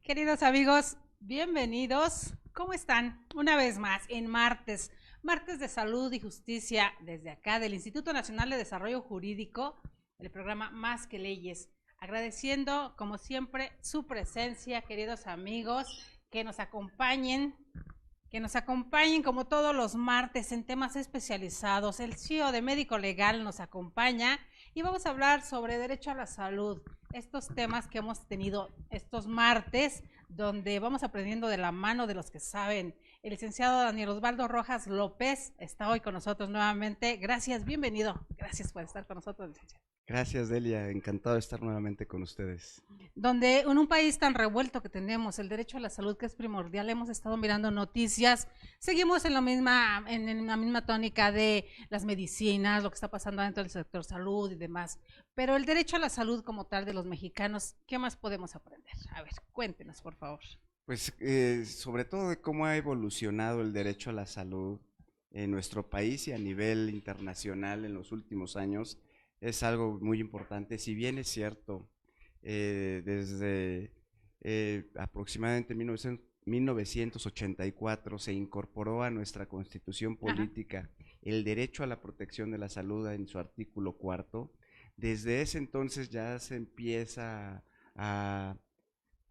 Queridos amigos, bienvenidos. ¿Cómo están? Una vez más en martes de salud y justicia desde acá del Instituto Nacional de Desarrollo Jurídico, el programa Más que Leyes. Agradeciendo, como siempre, su presencia, queridos amigos, que nos acompañen, como todos los martes en temas especializados. El CEO de Médico Legal nos acompaña y vamos a hablar sobre derecho a la salud. Estos temas que hemos tenido estos martes, donde vamos aprendiendo de la mano de los que saben. El licenciado Daniel Osvaldo Rojas López está hoy con nosotros nuevamente. Gracias, bienvenido. Gracias por estar con nosotros, licenciado. Gracias, Delia. Encantado de estar nuevamente con ustedes. Donde en un país tan revuelto que tenemos, el derecho a la salud que es primordial, hemos estado mirando noticias, seguimos en la misma tónica de las medicinas, lo que está pasando dentro del sector salud y demás, pero el derecho a la salud como tal de los mexicanos, ¿qué más podemos aprender? A ver, cuéntenos, por favor. Pues sobre todo de cómo ha evolucionado el derecho a la salud en nuestro país y a nivel internacional en los últimos años, es algo muy importante. Si bien es cierto, desde aproximadamente 1984 se incorporó a nuestra constitución Ajá. política el derecho a la protección de la salud en su artículo cuarto. Desde ese entonces ya se empieza a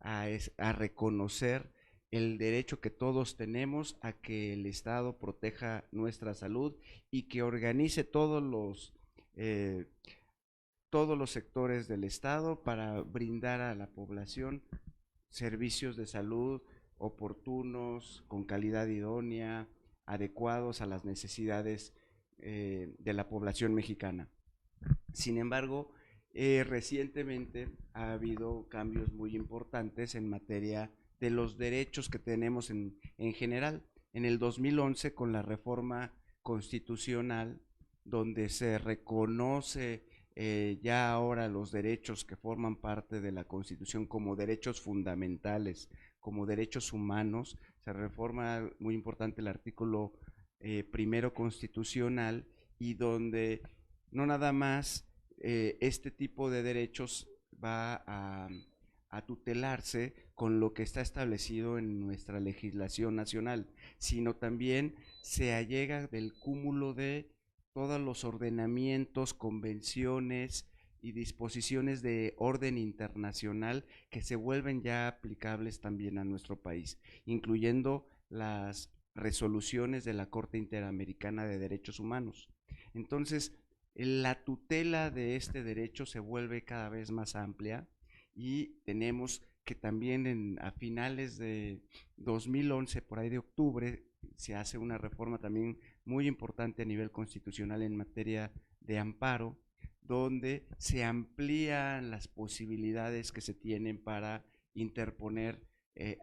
a reconocer el derecho que todos tenemos a que el Estado proteja nuestra salud y que organice eh, todos los sectores del Estado para brindar a la población servicios de salud oportunos, con calidad idónea, adecuados a las necesidades de la población mexicana. Sin embargo, recientemente ha habido cambios muy importantes en materia de los derechos que tenemos en general. En el 2011, con la reforma constitucional, donde se reconoce ya ahora los derechos que forman parte de la Constitución como derechos fundamentales, como derechos humanos, se reforma muy importante el artículo primero constitucional y donde no nada más este tipo de derechos va a tutelarse con lo que está establecido en nuestra legislación nacional, sino también se allega del cúmulo de todos los ordenamientos, convenciones y disposiciones de orden internacional que se vuelven ya aplicables también a nuestro país, incluyendo las resoluciones de la Corte Interamericana de Derechos Humanos. Entonces, la tutela de este derecho se vuelve cada vez más amplia y tenemos que también a finales de 2011, por ahí de octubre, se hace una reforma también muy importante a nivel constitucional en materia de amparo, donde se amplían las posibilidades que se tienen para interponer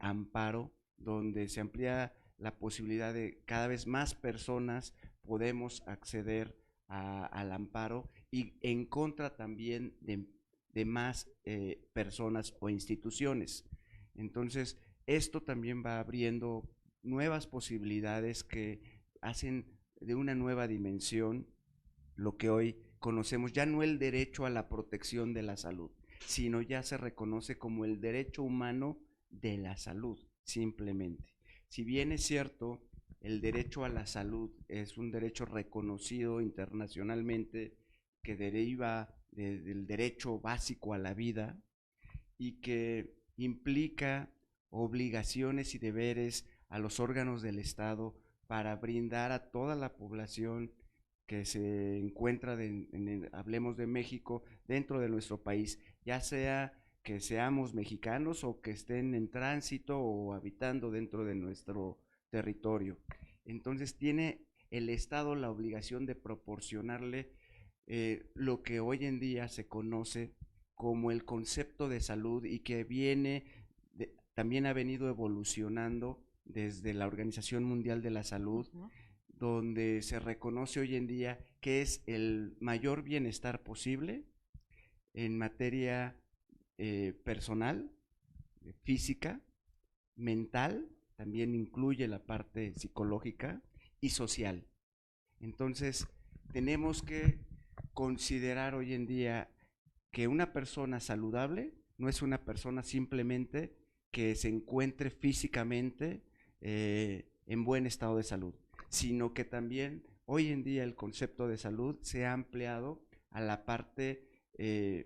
amparo, donde se amplía la posibilidad de cada vez más personas podemos acceder al amparo y en contra también de más personas o instituciones. Entonces, esto también va abriendo nuevas posibilidades que hacen de una nueva dimensión lo que hoy conocemos, ya no el derecho a la protección de la salud, sino ya se reconoce como el derecho humano de la salud, simplemente. Si bien es cierto, el derecho a la salud es un derecho reconocido internacionalmente que deriva del derecho básico a la vida y que implica obligaciones y deberes a los órganos del Estado para brindar a toda la población que se encuentra, hablemos de México, dentro de nuestro país, ya sea que seamos mexicanos o que estén en tránsito o habitando dentro de nuestro territorio. Entonces tiene el Estado la obligación de proporcionarle lo que hoy en día se conoce como el concepto de salud y que también ha venido evolucionando desde la Organización Mundial de la Salud, Uh-huh. donde se reconoce hoy en día que es el mayor bienestar posible en materia personal, física, mental, también incluye la parte psicológica y social. Entonces, tenemos que considerar hoy en día que una persona saludable no es una persona simplemente que se encuentre físicamente en buen estado de salud, sino que también hoy en día el concepto de salud se ha ampliado a la parte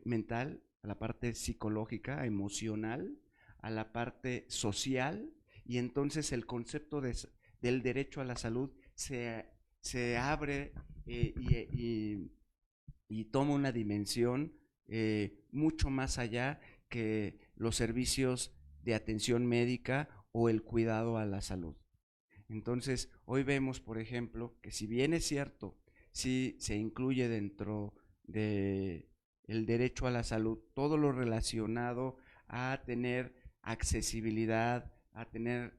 mental, a la parte psicológica, emocional, a la parte social, y entonces el concepto del derecho a la salud se abre y toma una dimensión mucho más allá que los servicios de atención médica o el cuidado a la salud. Entonces, hoy vemos, por ejemplo, que si bien es cierto, sí se incluye dentro de el derecho a la salud todo lo relacionado a tener accesibilidad, a tener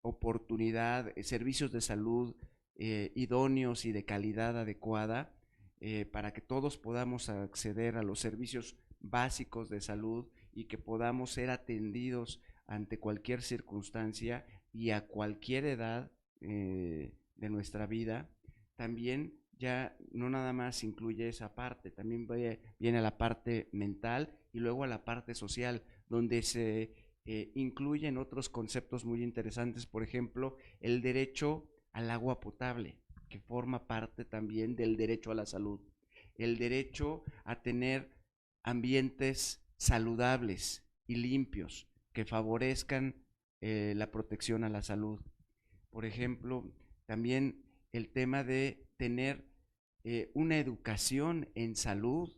oportunidad, servicios de salud idóneos y de calidad adecuada, para que todos podamos acceder a los servicios básicos de salud y que podamos ser atendidos ante cualquier circunstancia y a cualquier edad de nuestra vida. También ya no nada más incluye esa parte, también viene la parte mental y luego a la parte social, donde se incluyen otros conceptos muy interesantes, por ejemplo, el derecho al agua potable, que forma parte también del derecho a la salud, el derecho a tener ambientes saludables y limpios que favorezcan la protección a la salud. Por ejemplo, también el tema de tener una educación en salud,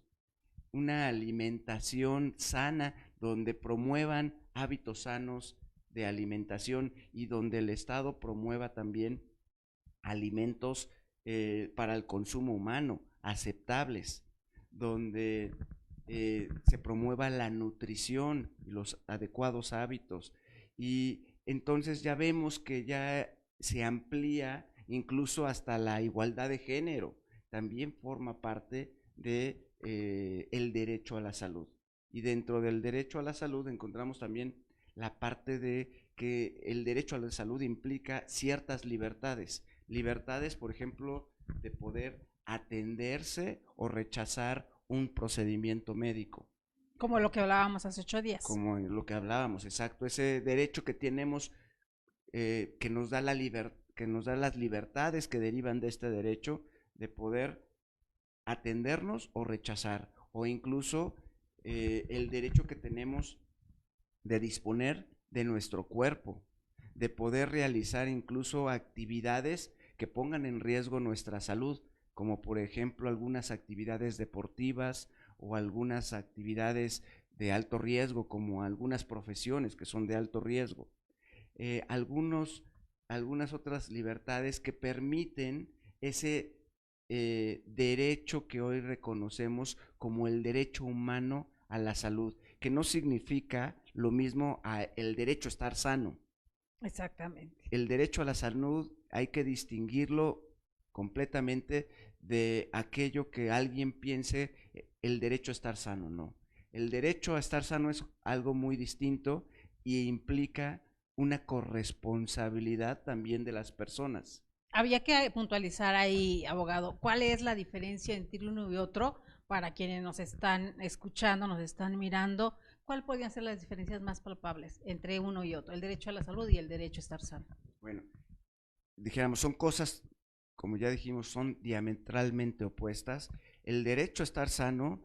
una alimentación sana, donde promuevan hábitos sanos de alimentación y donde el Estado promueva también alimentos para el consumo humano, aceptables, donde se promueva la nutrición y los adecuados hábitos. Y entonces ya vemos que ya se amplía incluso hasta la igualdad de género, también forma parte de el derecho a la salud. Y dentro del derecho a la salud encontramos también la parte de que el derecho a la salud implica ciertas libertades. Libertades, por ejemplo, de poder atenderse o rechazar un procedimiento médico. Como lo que hablábamos hace 8 días. Como lo que hablábamos, exacto. Ese derecho que tenemos que nos da que nos da las libertades que derivan de este derecho de poder atendernos o rechazar, o incluso el derecho que tenemos de disponer de nuestro cuerpo, de poder realizar incluso actividades que pongan en riesgo nuestra salud, como por ejemplo algunas actividades deportivas o algunas actividades de alto riesgo, como algunas profesiones que son de alto riesgo. Algunas otras libertades que permiten ese derecho que hoy reconocemos como el derecho humano a la salud, que no significa lo mismo a el derecho a estar sano. Exactamente. El derecho a la salud hay que distinguirlo completamente de aquello que alguien piense el derecho a estar sano, no. El derecho a estar sano es algo muy distinto y implica una corresponsabilidad también de las personas. Había que puntualizar ahí, abogado, ¿cuál es la diferencia entre uno y otro para quienes nos están escuchando, nos están mirando? ¿Cuál podrían ser las diferencias más palpables entre uno y otro, el derecho a la salud y el derecho a estar sano? Bueno, dijéramos, son cosas, como ya dijimos, son diametralmente opuestas. El derecho a estar sano,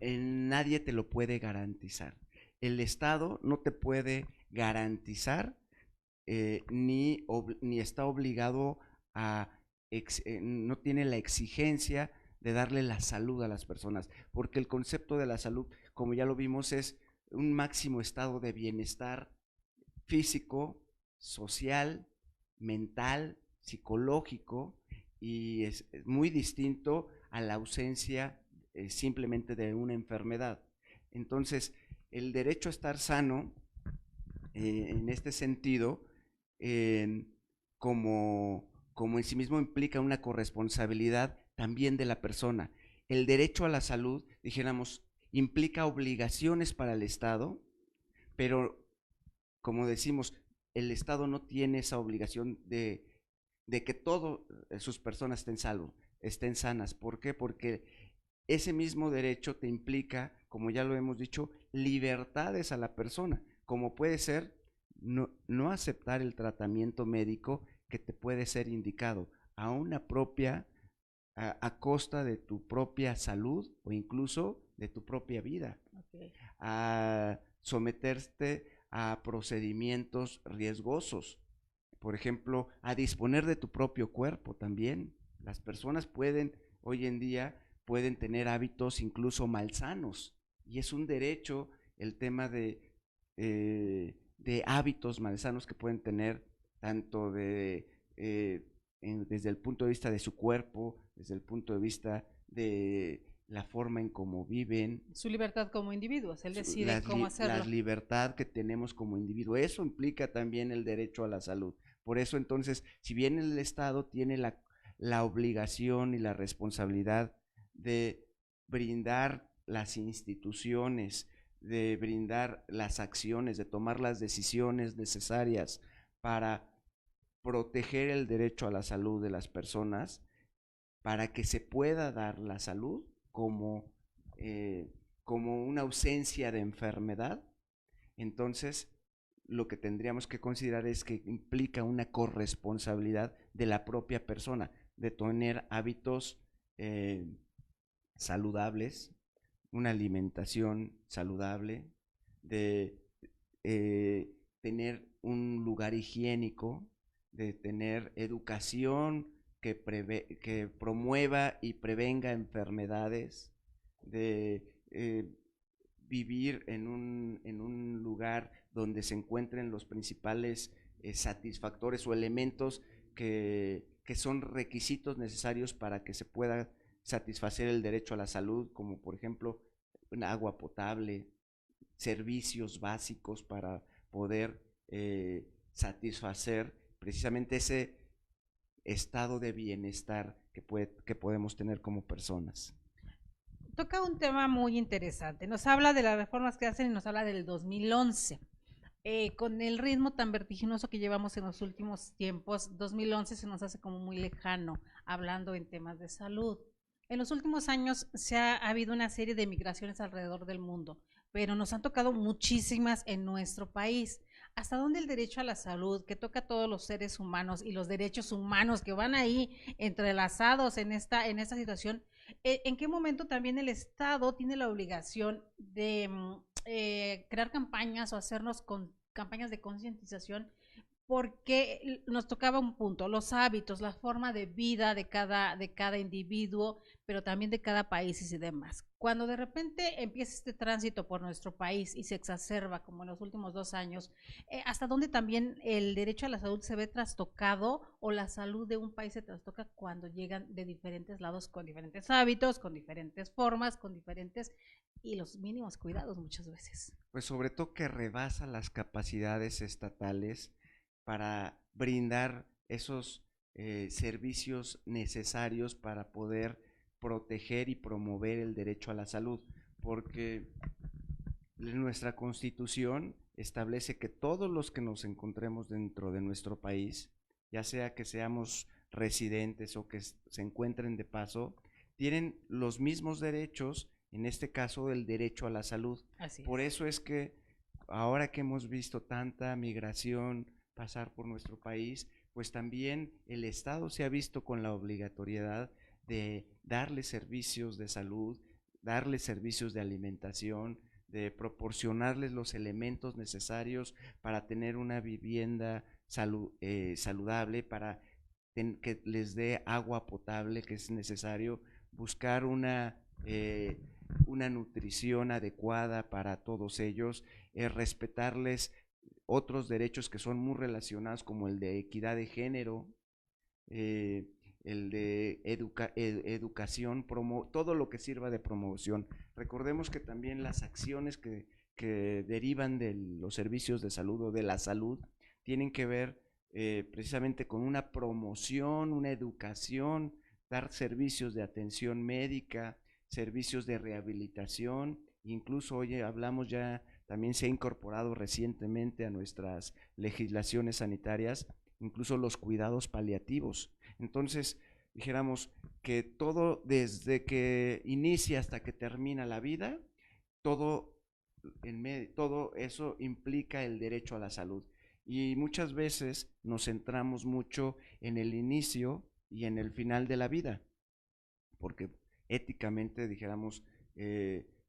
nadie te lo puede garantizar. El Estado no te puede garantizar ni está obligado a, no tiene la exigencia de darle la salud a las personas, porque el concepto de la salud, como ya lo vimos, es un máximo estado de bienestar físico, social, mental, psicológico, y es muy distinto a la ausencia simplemente de una enfermedad. Entonces, el derecho a estar sano, en este sentido, como en sí mismo implica una corresponsabilidad también de la persona. El derecho a la salud, dijéramos, implica obligaciones para el Estado, pero como decimos, el Estado no tiene esa obligación de que todas sus personas estén salvos, estén sanas. ¿Por qué? Porque ese mismo derecho te implica, como ya lo hemos dicho, libertades a la persona. como puede ser no aceptar el tratamiento médico que te puede ser indicado a costa de tu propia salud o incluso de tu propia vida, Okay. a someterte a procedimientos riesgosos, por ejemplo, a disponer de tu propio cuerpo también. Las personas hoy en día, pueden tener hábitos incluso malsanos, y es un derecho el tema de hábitos malsanos que pueden tener tanto desde el punto de vista de su cuerpo, desde el punto de vista de la forma en cómo viven, Su libertad como individuos, él decide cómo la hacerlo. libertad que tenemos como individuo. Eso implica también el derecho a la salud. Por eso entonces, si bien el Estado tiene la obligación y la responsabilidad de brindar las instituciones, de brindar las acciones, de tomar las decisiones necesarias para proteger el derecho a la salud de las personas, para que se pueda dar la salud eh, como una ausencia de enfermedad. Entonces, lo que tendríamos que considerar es que implica una corresponsabilidad de la propia persona, de tener hábitos saludables, una alimentación saludable, de tener un lugar higiénico, de tener educación que promueva y prevenga enfermedades, de vivir en un lugar donde se encuentren los principales satisfactores o elementos que son requisitos necesarios para que se pueda satisfacer el derecho a la salud, como por ejemplo agua potable, servicios básicos para poder satisfacer precisamente ese estado de bienestar que podemos tener como personas. Toca un tema muy interesante. Nos habla de las reformas que hacen y nos habla del 2011. Con el ritmo tan vertiginoso que llevamos en los últimos tiempos, 2011 se nos hace como muy lejano, hablando en temas de salud. En los últimos años ha habido una serie de migraciones alrededor del mundo, pero nos han tocado muchísimas en nuestro país. ¿Hasta dónde el derecho a la salud, que toca a todos los seres humanos y los derechos humanos que van ahí entrelazados en esta situación, en qué momento también el Estado tiene la obligación de crear campañas o hacernos con campañas de concientización? Porque nos tocaba un punto, los hábitos, la forma de vida de cada individuo, pero también de cada país y demás. Cuando de repente empieza este tránsito por nuestro país y se exacerba, como en los últimos 2 años, ¿hasta dónde también el derecho a la salud se ve trastocado o la salud de un país se trastoca cuando llegan de diferentes lados con diferentes hábitos, con diferentes formas, con diferentes y los mínimos cuidados muchas veces? Pues sobre todo que rebasa las capacidades estatales para brindar esos servicios necesarios para poder proteger y promover el derecho a la salud, porque nuestra Constitución establece que todos los que nos encontremos dentro de nuestro país, ya sea que seamos residentes o que se encuentren de paso, tienen los mismos derechos, en este caso el derecho a la salud. Así Por es. eso es que ahora que hemos visto tanta migración pasar por nuestro país, pues también el Estado se ha visto con la obligatoriedad de darles servicios de salud, darles servicios de alimentación, de proporcionarles los elementos necesarios para tener una vivienda saludable, para que les dé agua potable, que es necesario, buscar una nutrición adecuada para todos ellos, respetarles otros derechos que son muy relacionados, como el de equidad de género, eh, el de educación, todo lo que sirva de promoción. Recordemos que también las acciones que derivan de los servicios de salud o de la salud tienen que ver precisamente con una promoción, una educación, dar servicios de atención médica, servicios de rehabilitación. Incluso hoy hablamos ya, también se ha incorporado recientemente a nuestras legislaciones sanitarias, incluso los cuidados paliativos. Entonces, dijéramos que todo, desde que inicia hasta que termina la vida, todo todo eso implica el derecho a la salud. Y muchas veces nos centramos mucho en el inicio y en el final de la vida, porque éticamente, dijéramos,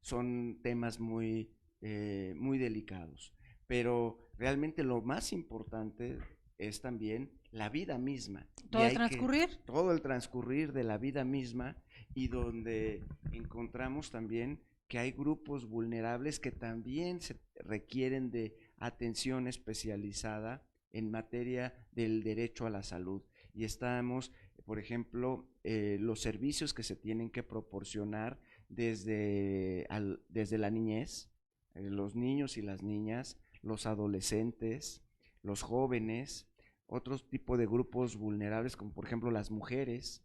son temas muy delicados. Pero realmente lo más importante es también la vida misma. Todo el transcurrir. Todo el transcurrir de la vida misma, y donde encontramos también que hay grupos vulnerables que también se requieren de atención especializada en materia del derecho a la salud. Y estamos, por ejemplo, los servicios que se tienen que proporcionar desde la niñez, los niños y las niñas, los adolescentes, los jóvenes, otros tipos de grupos vulnerables como por ejemplo las mujeres,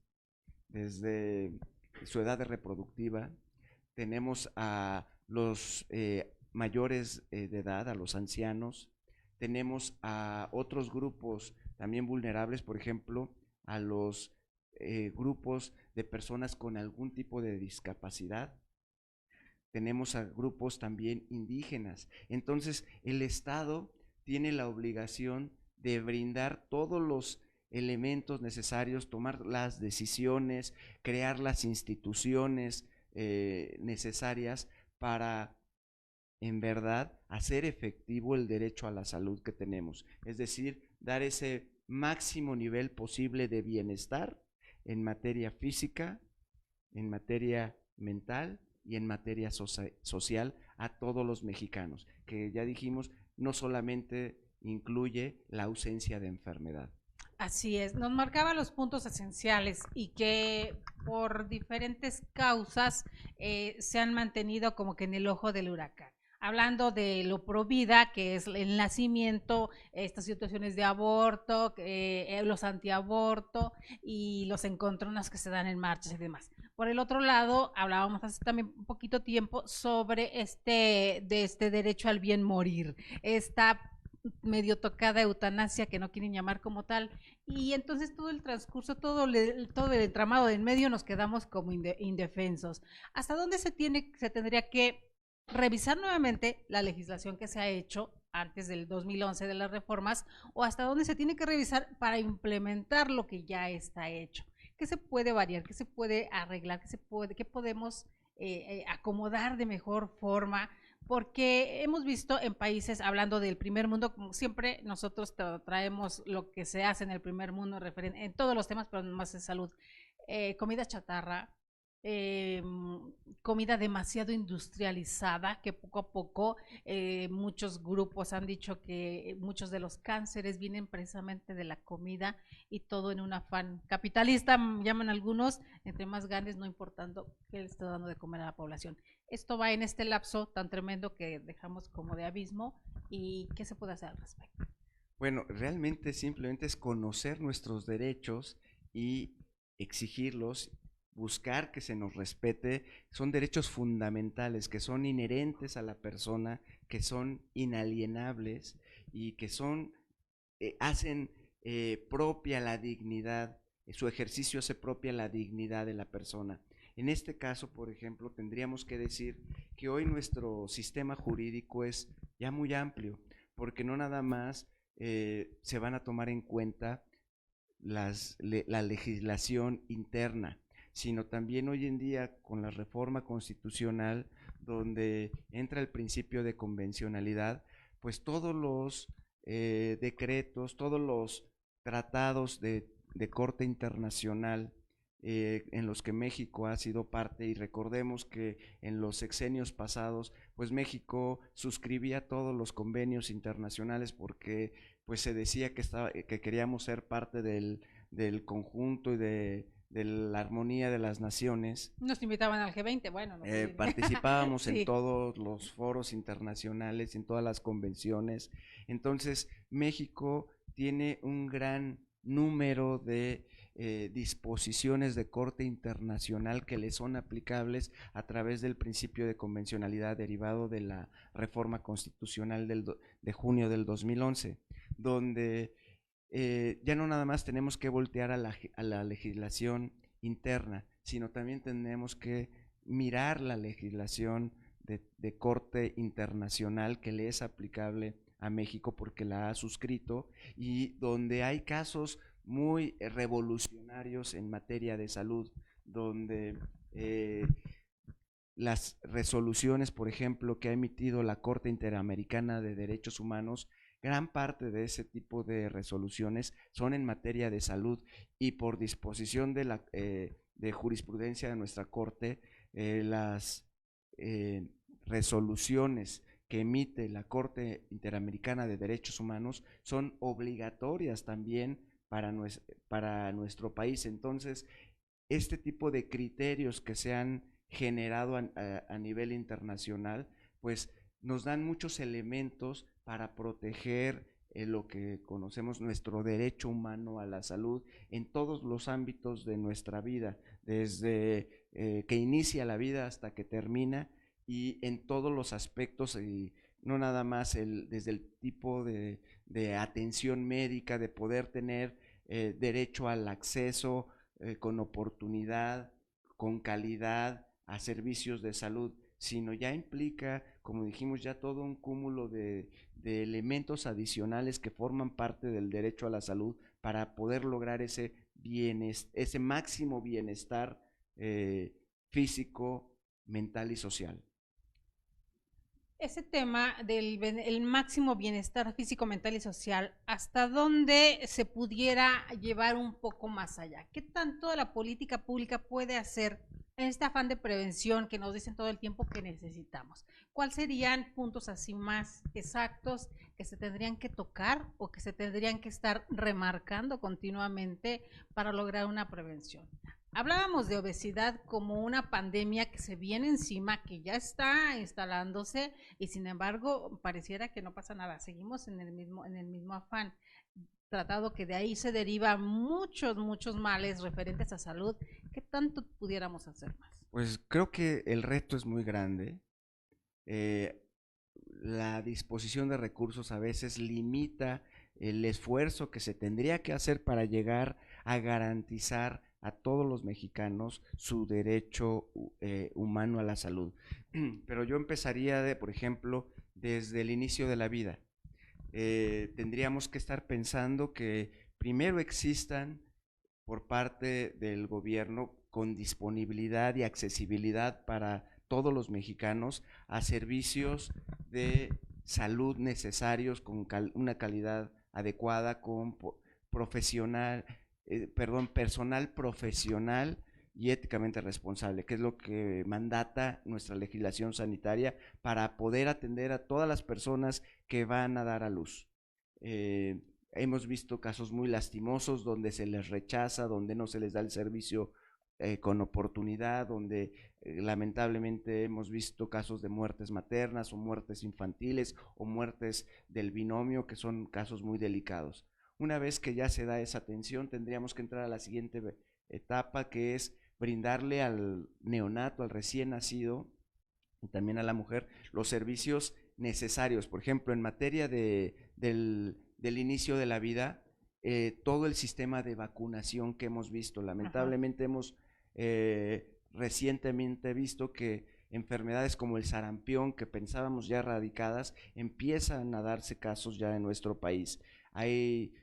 desde su edad reproductiva. Tenemos a los mayores de edad, a los ancianos. Tenemos a otros grupos también vulnerables, por ejemplo, a los grupos de personas con algún tipo de discapacidad. Tenemos a grupos también indígenas. Entonces, el Estado tiene la obligación de brindar todos los elementos necesarios, tomar las decisiones, crear las instituciones necesarias para, en verdad, hacer efectivo el derecho a la salud que tenemos. Es decir, dar ese máximo nivel posible de bienestar en materia física, en materia mental y en materia social a todos los mexicanos, que ya dijimos, no solamente incluye la ausencia de enfermedad. Así es, nos marcaba los puntos esenciales y que por diferentes causas se han mantenido como que en el ojo del huracán. Hablando de lo pro vida, que es el nacimiento, estas situaciones de aborto, los antiaborto y los encontronos que se dan en marchas y demás. Por el otro lado, hablábamos hace también un poquito tiempo sobre este derecho al bien morir, esta medio tocada eutanasia que no quieren llamar como tal, y entonces todo el transcurso, todo el entramado en medio nos quedamos como indefensos. ¿Hasta dónde se tendría que revisar nuevamente la legislación que se ha hecho antes del 2011 de las reformas, o hasta dónde se tiene que revisar para implementar lo que ya está hecho? ¿Qué se puede variar? ¿Qué se puede arreglar? ¿Qué podemos acomodar de mejor forma? Porque hemos visto en países, hablando del primer mundo, como siempre nosotros traemos lo que se hace en el primer mundo en todos los temas, pero más en salud, comida chatarra, eh, comida demasiado industrializada, que poco a poco muchos grupos han dicho que muchos de los cánceres vienen precisamente de la comida, y todo en un afán capitalista, llaman algunos, entre más ganes, no importando qué le está dando de comer a la población. Esto va en este lapso tan tremendo que dejamos como de abismo, y qué se puede hacer al respecto. Bueno, realmente simplemente es conocer nuestros derechos y exigirlos, buscar que se nos respete. Son derechos fundamentales que son inherentes a la persona, que son inalienables y que hacen propia la dignidad, su ejercicio hace propia la dignidad de la persona. En este caso, por ejemplo, tendríamos que decir que hoy nuestro sistema jurídico es ya muy amplio, porque no nada más se van a tomar en cuenta la legislación interna, sino también hoy en día con la reforma constitucional, donde entra el principio de convencionalidad, pues todos los decretos, todos los tratados de corte internacional en los que México ha sido parte, y recordemos que en los sexenios pasados, pues México suscribía todos los convenios internacionales porque pues se decía que queríamos ser parte del conjunto y de la armonía de las naciones. Nos invitaban al G20, bueno. No participábamos sí. en todos los foros internacionales, en todas las convenciones. Entonces, México tiene un gran número de disposiciones de corte internacional que le son aplicables a través del principio de convencionalidad derivado de la reforma constitucional de junio del 2011, donde ya no nada más tenemos que voltear a la legislación interna, sino también tenemos que mirar la legislación de corte internacional que le es aplicable a México porque la ha suscrito, y donde hay casos muy revolucionarios en materia de salud, donde las resoluciones, por ejemplo, que ha emitido la Corte Interamericana de Derechos Humanos, gran parte de ese tipo de resoluciones son en materia de salud, y por disposición de jurisprudencia de nuestra Corte, las resoluciones que emite la Corte Interamericana de Derechos Humanos son obligatorias también para nuestro país. Entonces, este tipo de criterios que se han generado a nivel internacional, pues nos dan muchos elementos para proteger lo que conocemos nuestro derecho humano a la salud en todos los ámbitos de nuestra vida, desde que inicia la vida hasta que termina, y en todos los aspectos, y no nada más desde el tipo de atención médica, de poder tener derecho al acceso con oportunidad, con calidad, a servicios de salud, sino ya implica, como dijimos, ya todo un cúmulo de elementos adicionales que forman parte del derecho a la salud para poder lograr ese máximo bienestar físico, mental y social. Ese tema del el máximo bienestar físico, mental y social, ¿hasta dónde se pudiera llevar un poco más allá? ¿Qué tanto la política pública puede hacer en este afán de prevención que nos dicen todo el tiempo que necesitamos? ¿Cuáles serían puntos así más exactos que se tendrían que tocar o que se tendrían que estar remarcando continuamente para lograr una prevención? Hablábamos de obesidad como una pandemia que se viene encima, que ya está instalándose, y sin embargo pareciera que no pasa nada. Seguimos en el mismo afán, tratado que de ahí se derivan muchos males referentes a salud. ¿Qué tanto pudiéramos hacer más? Pues creo que el reto es muy grande. La disposición de recursos a veces limita el esfuerzo que se tendría que hacer para llegar a garantizar a todos los mexicanos su derecho humano a la salud. Pero yo empezaría, por ejemplo, desde el inicio de la vida. Tendríamos que estar pensando que primero existan por parte del gobierno con disponibilidad y accesibilidad para todos los mexicanos a servicios de salud necesarios con una calidad adecuada, con personal profesional y éticamente responsable, que es lo que mandata nuestra legislación sanitaria para poder atender a todas las personas que van a dar a luz. Hemos visto casos muy lastimosos donde se les rechaza, donde no se les da el servicio con oportunidad, donde lamentablemente hemos visto casos de muertes maternas o muertes infantiles o muertes del binomio, que son casos muy delicados. Una vez que ya se da esa atención, tendríamos que entrar a la siguiente etapa, que es brindarle al neonato, al recién nacido, y también a la mujer, los servicios necesarios. Por ejemplo, en materia del inicio de la vida, todo el sistema de vacunación que hemos visto. Lamentablemente hemos recientemente visto que enfermedades como el sarampión, que pensábamos ya erradicadas, empiezan a darse casos ya en nuestro país. Hay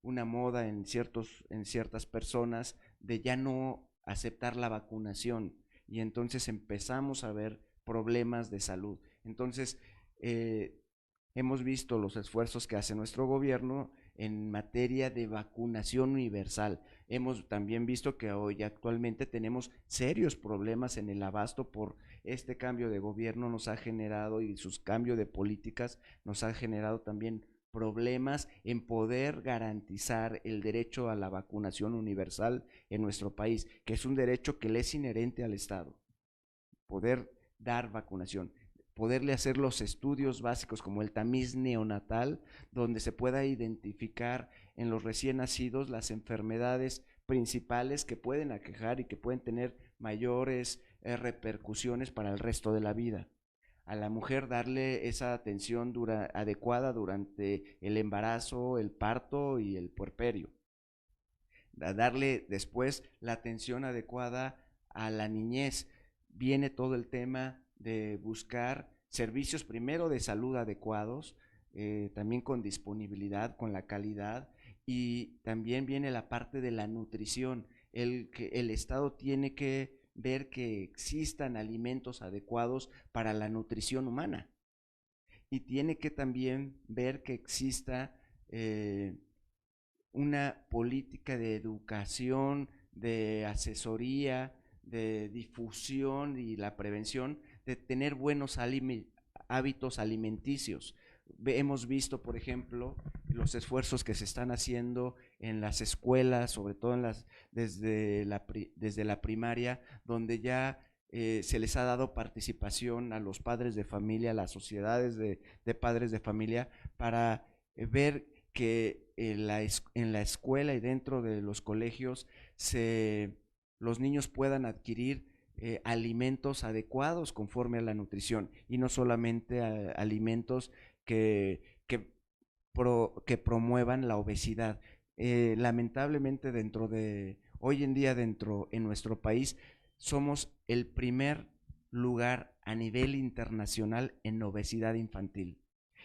una moda en ciertas personas de ya no aceptar la vacunación, y entonces empezamos a ver problemas de salud. Entonces, hemos visto los esfuerzos que hace nuestro gobierno en materia de vacunación universal. Hemos también visto que hoy actualmente tenemos serios problemas en el abasto por este cambio de gobierno nos ha generado, y sus cambios de políticas nos ha generado también problemas en poder garantizar el derecho a la vacunación universal en nuestro país, que es un derecho que le es inherente al Estado, poder dar vacunación, poderle hacer los estudios básicos como el tamiz neonatal, donde se pueda identificar en los recién nacidos las enfermedades principales que pueden aquejar y que pueden tener mayores repercusiones para el resto de la vida. A la mujer darle esa atención adecuada durante el embarazo, el parto y el puerperio. Darle después la atención adecuada a la niñez. Viene todo el tema de buscar servicios primero de salud adecuados, también con disponibilidad, con la calidad, y también viene la parte de la nutrición, que el Estado tiene que ver que existan alimentos adecuados para la nutrición humana, y tiene que también ver que exista una política de educación, de asesoría, de difusión y la prevención, de tener buenos hábitos alimenticios. Hemos visto, por ejemplo, los esfuerzos que se están haciendo en las escuelas, sobre todo desde la primaria, donde ya se les ha dado participación a los padres de familia, a las sociedades de padres de familia, para ver que en la escuela y dentro de los colegios los niños puedan adquirir alimentos adecuados conforme a la nutrición, y no solamente alimentos que, que, que promuevan la obesidad. Lamentablemente hoy en día en nuestro país somos el primer lugar a nivel internacional en obesidad infantil,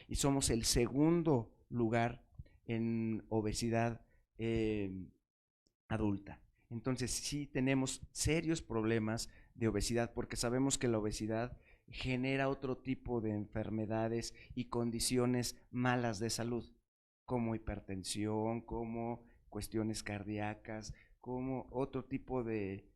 y somos el segundo lugar en obesidad adulta. Entonces sí tenemos serios problemas de obesidad, porque sabemos que la obesidad genera otro tipo de enfermedades y condiciones malas de salud, como hipertensión, como cuestiones cardíacas, como otro tipo de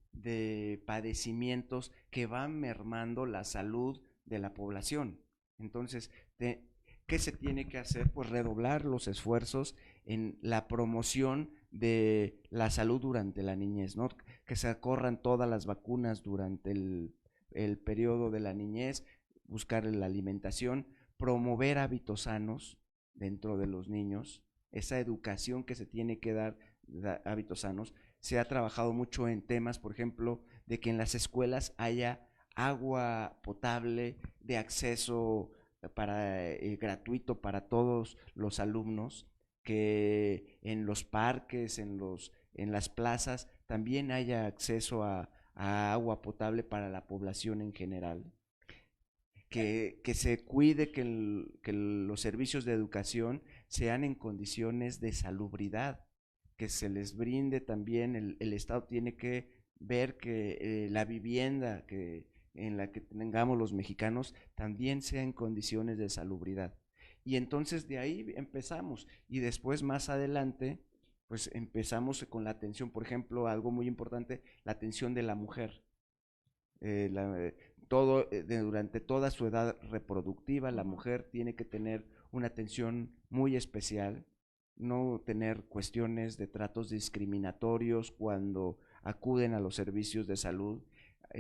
padecimientos que van mermando la salud de la población. Entonces, ¿qué se tiene que hacer? Pues redoblar los esfuerzos en la promoción de la salud durante la niñez, ¿no? Que se corran todas las vacunas durante el periodo de la niñez, buscar la alimentación, promover hábitos sanos dentro de los niños, esa educación que se tiene que dar, hábitos sanos. Se ha trabajado mucho en temas, por ejemplo, de que en las escuelas haya agua potable de acceso gratuito para todos los alumnos, que en los parques, en las plazas, también haya acceso a agua potable para la población en general, que se cuide que los servicios de educación sean en condiciones de salubridad, que se les brinde también, el Estado tiene que ver que la vivienda en la que tengamos los mexicanos también sea en condiciones de salubridad. Y entonces de ahí empezamos, y después más adelante pues empezamos con la atención, por ejemplo, algo muy importante, la atención de la mujer. Durante toda su edad reproductiva, la mujer tiene que tener una atención muy especial, no tener cuestiones de tratos discriminatorios cuando acuden a los servicios de salud.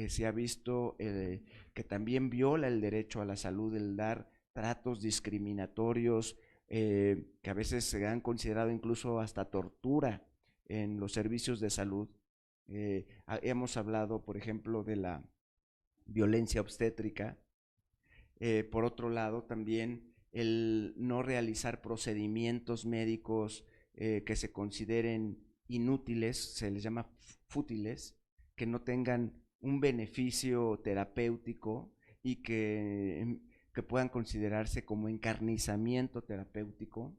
Se ha visto que también viola el derecho a la salud el dar tratos discriminatorios, que a veces se han considerado incluso hasta tortura en los servicios de salud. Hemos hablado, por ejemplo, de la violencia obstétrica. Por otro lado, también el no realizar procedimientos médicos que se consideren inútiles, se les llama fútiles, que no tengan un beneficio terapéutico y que puedan considerarse como encarnizamiento terapéutico.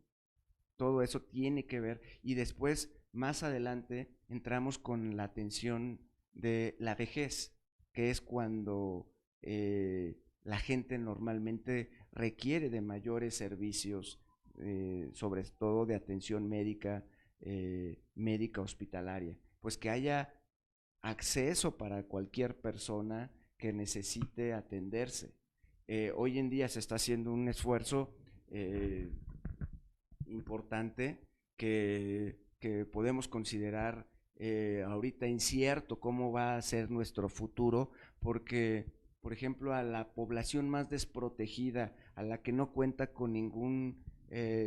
Todo eso tiene que ver, y después, más adelante, entramos con la atención de la vejez, que es cuando la gente normalmente requiere de mayores servicios, sobre todo de atención médica, médica hospitalaria, pues que haya acceso para cualquier persona que necesite atenderse. Hoy en día se está haciendo un esfuerzo importante que podemos considerar ahorita incierto cómo va a ser nuestro futuro, porque, por ejemplo, a la población más desprotegida, a la que no cuenta con ningún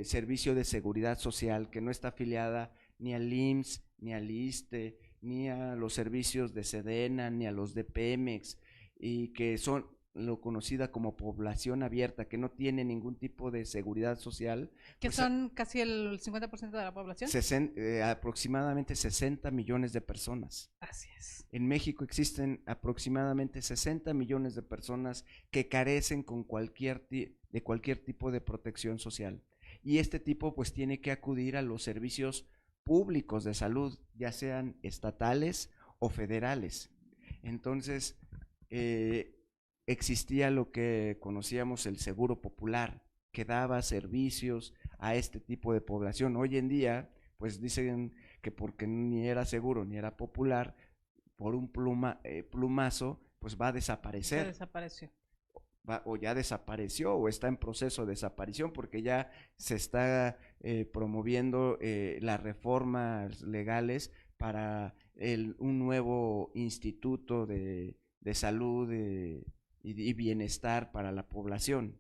servicio de seguridad social, que no está afiliada ni al IMSS, ni al ISSSTE, ni a los servicios de Sedena, ni a los de Pemex, y que lo conocida como población abierta, que no tiene ningún tipo de seguridad social. Que Pues, son casi el 50% de la población. aproximadamente 60 millones de personas. Así es. En México existen aproximadamente 60 millones de personas que carecen de cualquier tipo de protección social. Y este tipo pues tiene que acudir a los servicios públicos de salud, ya sean estatales o federales. Entonces, existía lo que conocíamos el seguro popular, que daba servicios a este tipo de población. Hoy en día, pues dicen que porque ni era seguro ni era popular, por un plumazo, pues va a desaparecer. Se desapareció. O ya desapareció o está en proceso de desaparición, porque ya se está promoviendo las reformas legales para un nuevo instituto de salud y bienestar para la población.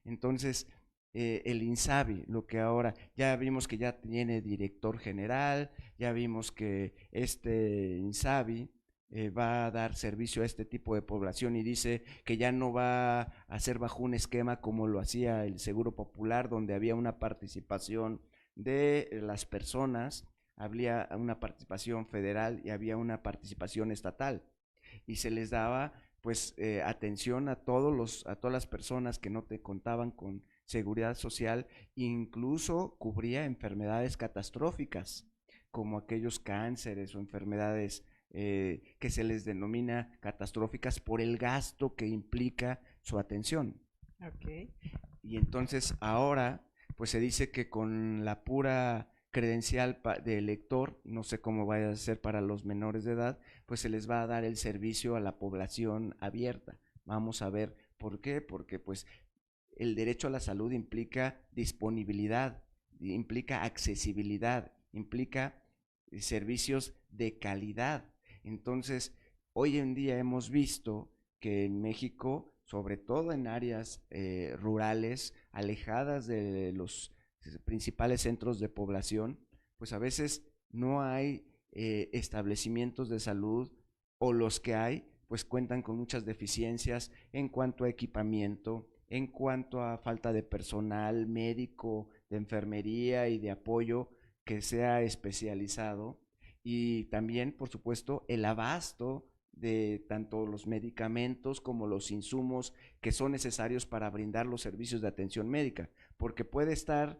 Entonces, el INSABI, lo que ahora, ya vimos que ya tiene director general, ya vimos que este INSABI va a dar servicio a este tipo de población y dice que ya no va a hacer bajo un esquema como lo hacía el Seguro Popular, donde había una participación de las personas, había una participación federal y había una participación estatal, y se les daba pues atención a todas las personas que no te contaban con seguridad social, incluso cubría enfermedades catastróficas, como aquellos cánceres o enfermedades que se les denomina catastróficas por el gasto que implica su atención. Okay. Y entonces ahora, pues se dice que con la pura credencial de elector, no sé cómo vaya a ser para los menores de edad, pues se les va a dar el servicio a la población abierta. Vamos a ver por qué, porque pues el derecho a la salud implica disponibilidad, implica accesibilidad, implica servicios de calidad. Entonces, hoy en día hemos visto que en México, sobre todo en áreas rurales, alejadas de los principales centros de población, pues a veces no hay establecimientos de salud, o los que hay, pues cuentan con muchas deficiencias en cuanto a equipamiento, en cuanto a falta de personal médico, de enfermería y de apoyo que sea especializado, y también, por supuesto, el abasto de tanto los medicamentos como los insumos que son necesarios para brindar los servicios de atención médica, porque puede estar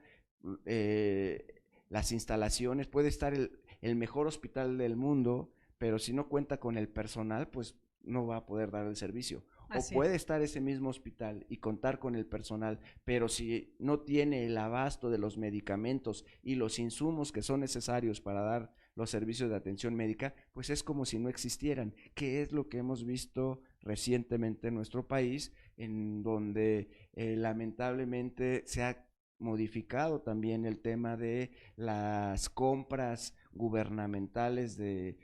las instalaciones, puede estar el mejor hospital del mundo, pero si no cuenta con el personal, pues no va a poder dar el servicio. Así O puede estar ese mismo hospital y contar con el personal, pero si no tiene el abasto de los medicamentos y los insumos que son necesarios para dar los servicios de atención médica, pues es como si no existieran, que es lo que hemos visto recientemente en nuestro país, en donde lamentablemente se ha modificado también el tema de las compras gubernamentales de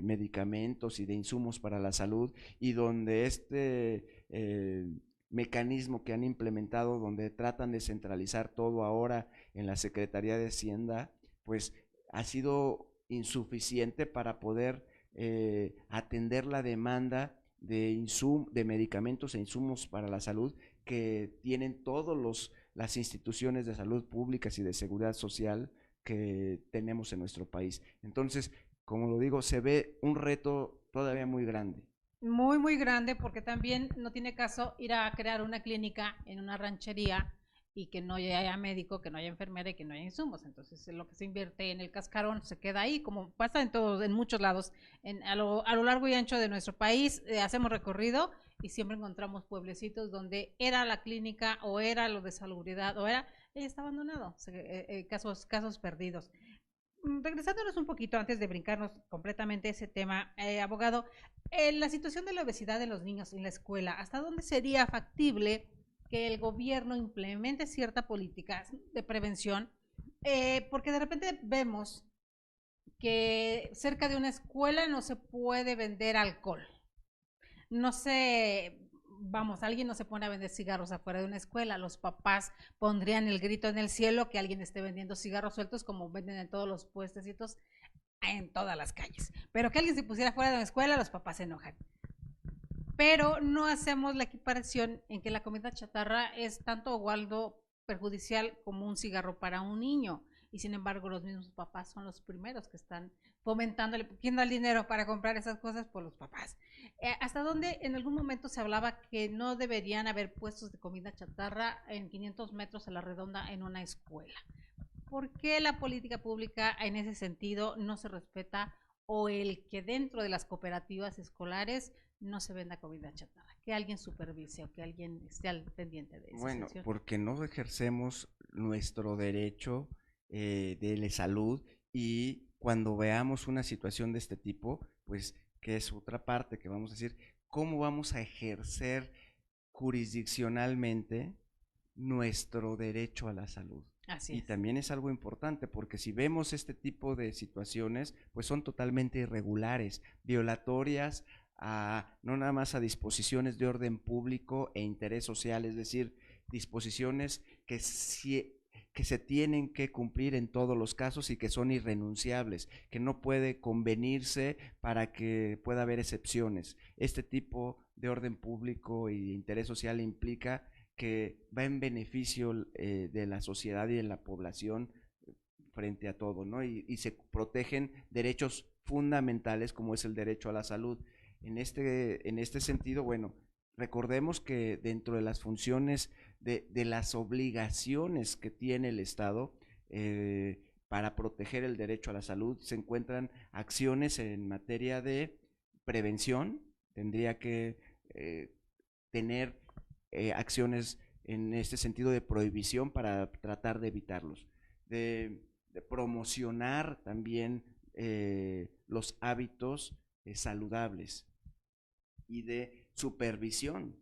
medicamentos y de insumos para la salud, y donde mecanismo que han implementado, donde tratan de centralizar todo ahora en la Secretaría de Hacienda, pues ha sido insuficiente para poder atender la demanda de medicamentos e insumos para la salud que tienen todos las instituciones de salud públicas y de seguridad social que tenemos en nuestro país. Entonces, como lo digo, se ve un reto todavía muy grande. Muy, muy grande, porque también no tiene caso ir a crear una clínica en una ranchería y que no haya médico, que no haya enfermera y que no haya insumos. Entonces, lo que se invierte en el cascarón se queda ahí, como pasa en muchos lados. A lo largo y ancho de nuestro país hacemos recorrido y siempre encontramos pueblecitos donde era la clínica o era lo de salubridad o está abandonado, casos perdidos. Regresándonos un poquito antes de brincarnos completamente ese tema, abogado, la situación de la obesidad de los niños en la escuela, ¿hasta dónde sería factible que el gobierno implemente cierta política de prevención? Porque de repente vemos que cerca de una escuela no se puede vender alcohol. No sé, vamos, alguien no se pone a vender cigarros afuera de una escuela, los papás pondrían el grito en el cielo que alguien esté vendiendo cigarros sueltos como venden en todos los puestecitos en todas las calles. Pero que alguien se pusiera fuera de una escuela, los papás se enojan. pero no hacemos la equiparación en que la comida chatarra es tanto o igual perjudicial como un cigarro para un niño. Y sin embargo, los mismos papás son los primeros que están fomentándole. ¿Quién da el dinero para comprar esas cosas? Por los papás. ¿Hasta dónde en algún momento se hablaba que no deberían haber puestos de comida chatarra en 500 metros a la redonda en una escuela? ¿Por qué la política pública en ese sentido no se respeta, o el que dentro de las cooperativas escolares no se venda comida chatarra? Que alguien supervise o que alguien esté al pendiente de esa Bueno, situación. porque no ejercemos nuestro derecho de la salud, y cuando veamos una situación de este tipo, pues que es otra parte que vamos a decir, ¿cómo vamos a ejercer jurisdiccionalmente nuestro derecho a la salud? Así Y es. también es algo importante, porque si vemos este tipo de situaciones, pues son totalmente irregulares, violatorias no nada más a disposiciones de orden público e interés social, es decir, disposiciones que se tienen que cumplir en todos los casos y que son irrenunciables, que no puede convenirse para que pueda haber excepciones. Este tipo de orden público y interés social implica que va en beneficio de la sociedad y de la población frente a todo, ¿no? Y se protegen derechos fundamentales como es el derecho a la salud. En este sentido, bueno, recordemos que dentro de las funciones de las obligaciones que tiene el Estado para proteger el derecho a la salud, se encuentran acciones en materia de prevención. Tendría que tener acciones en este sentido de prohibición para tratar de evitarlos, de promocionar también los hábitos saludables, y de supervisión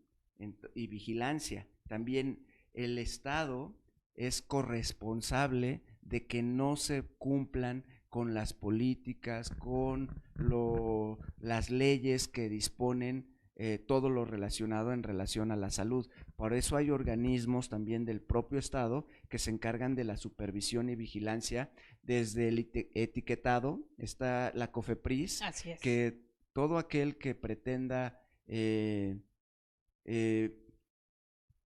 y vigilancia. También el Estado es corresponsable de que no se cumplan con las políticas, con las leyes que disponen todo lo relacionado en relación a la salud. Por eso hay organismos también del propio Estado que se encargan de la supervisión y vigilancia, desde el etiquetado. Está la COFEPRIS, Así es. que todo aquel que pretenda eh,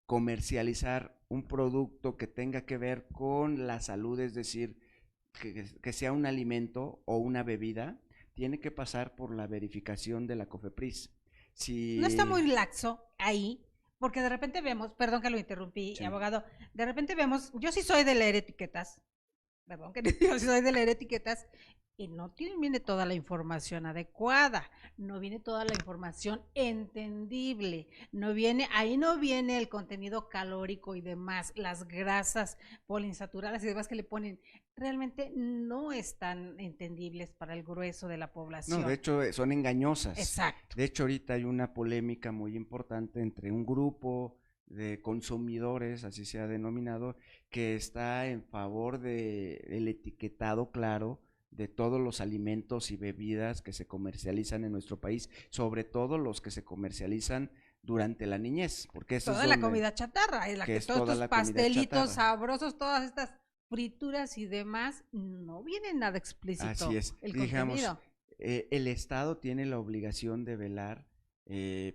comercializar un producto que tenga que ver con la salud, es decir, que sea un alimento o una bebida, tiene que pasar por la verificación de la COFEPRIS. No está muy Si, laxo ahí, porque de repente vemos, perdón que lo interrumpí, sí. abogado, de repente vemos, yo sí soy de leer etiquetas, perdón que yo sí soy de leer etiquetas, y no viene toda la información adecuada, no viene toda la información entendible, ahí no viene el contenido calórico y demás, las grasas poliinsaturadas y demás que le ponen, realmente no están entendibles para el grueso de la población. No, de hecho son engañosas. Exacto. De hecho, ahorita hay una polémica muy importante entre un grupo de consumidores, así se ha denominado, que está en favor del etiquetado claro de todos los alimentos y bebidas que se comercializan en nuestro país, sobre todo los que se comercializan durante la niñez, porque eso Toda es la donde, comida chatarra, es la que es todos toda estos la comida pastelitos chatarra. sabrosos, todas estas frituras y demás, no viene nada explícito Así es. el Digamos, contenido. el Estado tiene la obligación de velar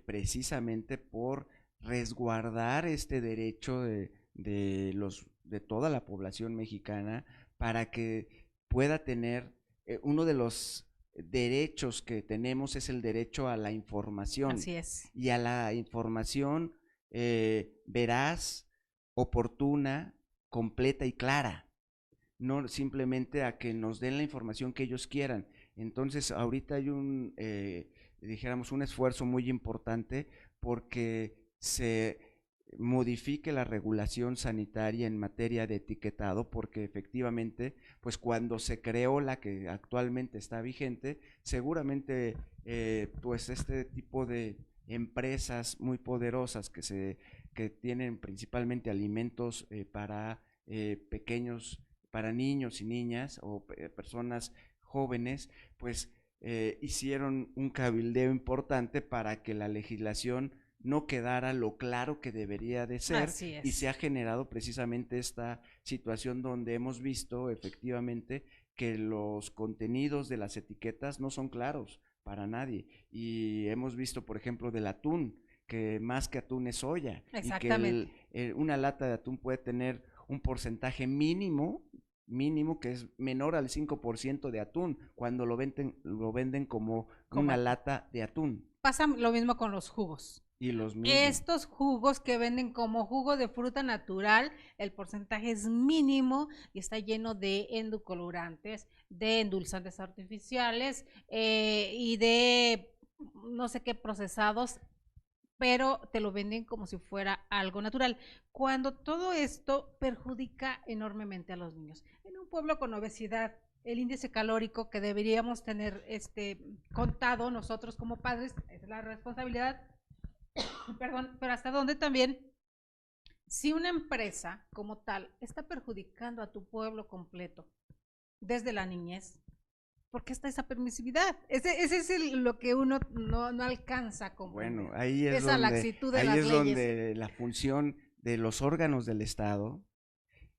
precisamente por resguardar este derecho de toda la población mexicana, para que pueda tener uno de los derechos que tenemos es el derecho a la información, Así es. y a la información veraz, oportuna, completa y clara, no simplemente a que nos den la información que ellos quieran. Entonces, ahorita hay dijéramos, un esfuerzo muy importante porque se modifique la regulación sanitaria en materia de etiquetado, porque efectivamente, pues cuando se creó la que actualmente está vigente, seguramente pues este tipo de empresas muy poderosas que tienen principalmente alimentos para pequeños, para niños y niñas o personas jóvenes, pues hicieron un cabildeo importante para que la legislación no quedara lo claro que debería de ser, Así y se es. ha generado precisamente esta situación donde hemos visto efectivamente que los contenidos de las etiquetas no son claros, para nadie. Y hemos visto, por ejemplo, del atún, que más que atún es soya. Exactamente. Y que una lata de atún puede tener un porcentaje mínimo que es menor al 5% de atún, cuando lo venden como Como una atún. lata de atún. Pasa lo mismo con los jugos. Y los mismos. Estos jugos que venden como jugo de fruta natural, el porcentaje es mínimo y está lleno de endulcorantes, de endulzantes artificiales y de no sé qué procesados, pero te lo venden como si fuera algo natural, cuando todo esto perjudica enormemente a los niños. En un pueblo con obesidad, el índice calórico que deberíamos tener contado nosotros como padres, es la responsabilidad, perdón, pero hasta donde también, si una empresa como tal está perjudicando a tu pueblo completo desde la niñez, ¿por qué está esa permisividad? Ese es lo que uno no alcanza a comprender. Bueno, Esa laxitud de ahí las es leyes. donde la función de los órganos del Estado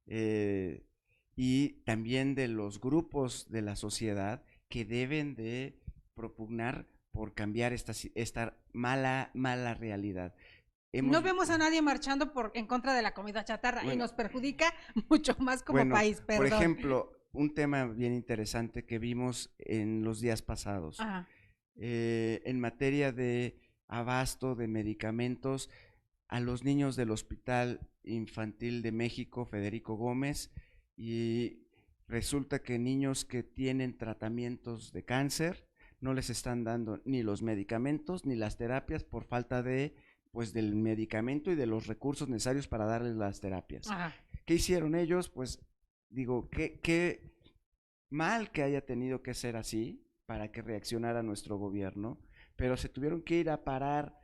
eh, y también de los grupos de la sociedad que deben de propugnar por cambiar esta mala realidad. No vemos a nadie marchando en contra de la comida chatarra y Bueno, nos perjudica mucho más como bueno, país, por perdón. ejemplo, un tema bien interesante que vimos en los días pasados, Ajá. en materia de abasto de medicamentos a los niños del Hospital Infantil de México, Federico Gómez, y resulta que niños que tienen tratamientos de cáncer no les están dando ni los medicamentos ni las terapias por falta de pues del medicamento y de los recursos necesarios para darles las terapias. Ajá. ¿Qué hicieron ellos? Pues digo, qué mal que haya tenido que ser así para que reaccionara nuestro gobierno, pero se tuvieron que ir a parar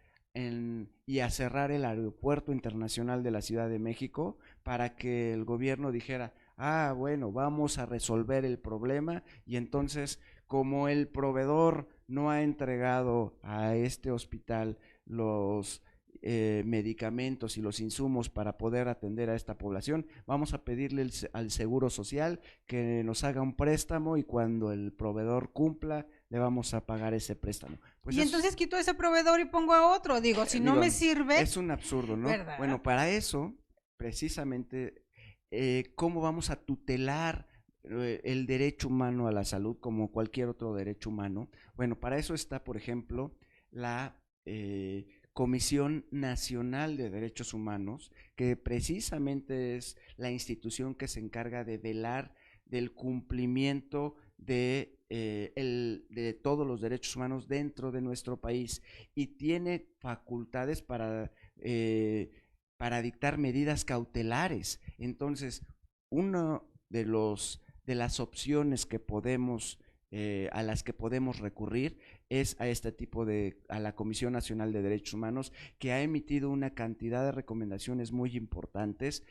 y a cerrar el aeropuerto internacional de la Ciudad de México para que el gobierno dijera, ah, bueno, vamos a resolver el problema, y entonces, como el proveedor no ha entregado a este hospital los medicamentos y los insumos para poder atender a esta población, vamos a pedirle al Seguro Social que nos haga un préstamo, y cuando el proveedor cumpla le vamos a pagar ese préstamo. Pues y entonces quito ese proveedor y pongo a otro, digo, si no me sirve. Es un absurdo, ¿no? ¿Verdad? Bueno, para eso, precisamente, ¿cómo vamos a tutelar el derecho humano a la salud como cualquier otro derecho humano? Bueno, para eso está, por ejemplo, la Comisión Nacional de Derechos Humanos, que precisamente es la institución que se encarga de velar del cumplimiento de todos los derechos humanos dentro de nuestro país, y tiene facultades para dictar medidas cautelares. Entonces, uno de las opciones que podemos a las que podemos recurrir es a este tipo a la Comisión Nacional de Derechos Humanos, que ha emitido una cantidad de recomendaciones muy importantes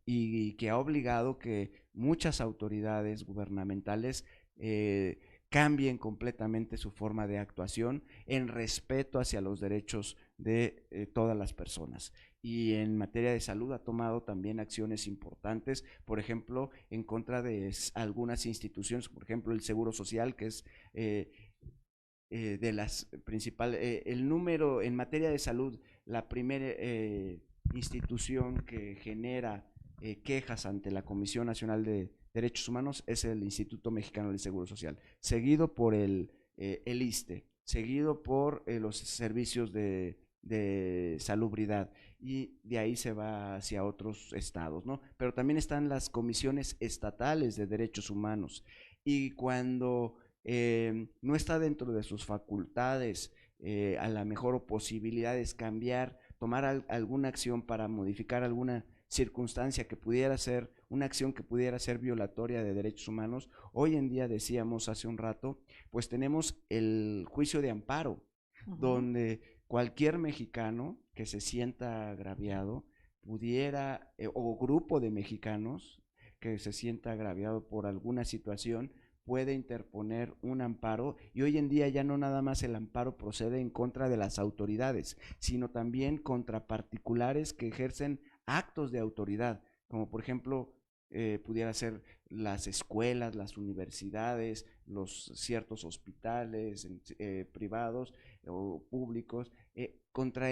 y que ha obligado que muchas autoridades gubernamentales cambien completamente su forma de actuación en respeto hacia los derechos de todas las personas. Y en materia de salud ha tomado también acciones importantes, por ejemplo, en contra de algunas instituciones, por ejemplo, el Seguro Social, que es de las principales, el número en materia de salud, la primera institución que genera quejas ante la Comisión Nacional de Derechos Humanos es el Instituto Mexicano del Seguro Social, seguido por el ISSSTE, seguido por los servicios de salubridad, y de ahí se va hacia otros estados, ¿no? Pero también están las comisiones estatales de derechos humanos, y cuando no está dentro de sus facultades a la mejor posibilidad es cambiar, tomar alguna acción para modificar alguna circunstancia que pudiera ser una acción que pudiera ser violatoria de derechos humanos. Hoy en día, decíamos hace un rato, pues tenemos el juicio de amparo, donde cualquier mexicano que se sienta agraviado pudiera, o grupo de mexicanos que se sienta agraviado por alguna situación, puede interponer un amparo. Y hoy en día ya no nada más el amparo procede en contra de las autoridades, sino también contra particulares que ejercen actos de autoridad, como por ejemplo pudiera ser las escuelas, las universidades, los ciertos hospitales privados o públicos, contra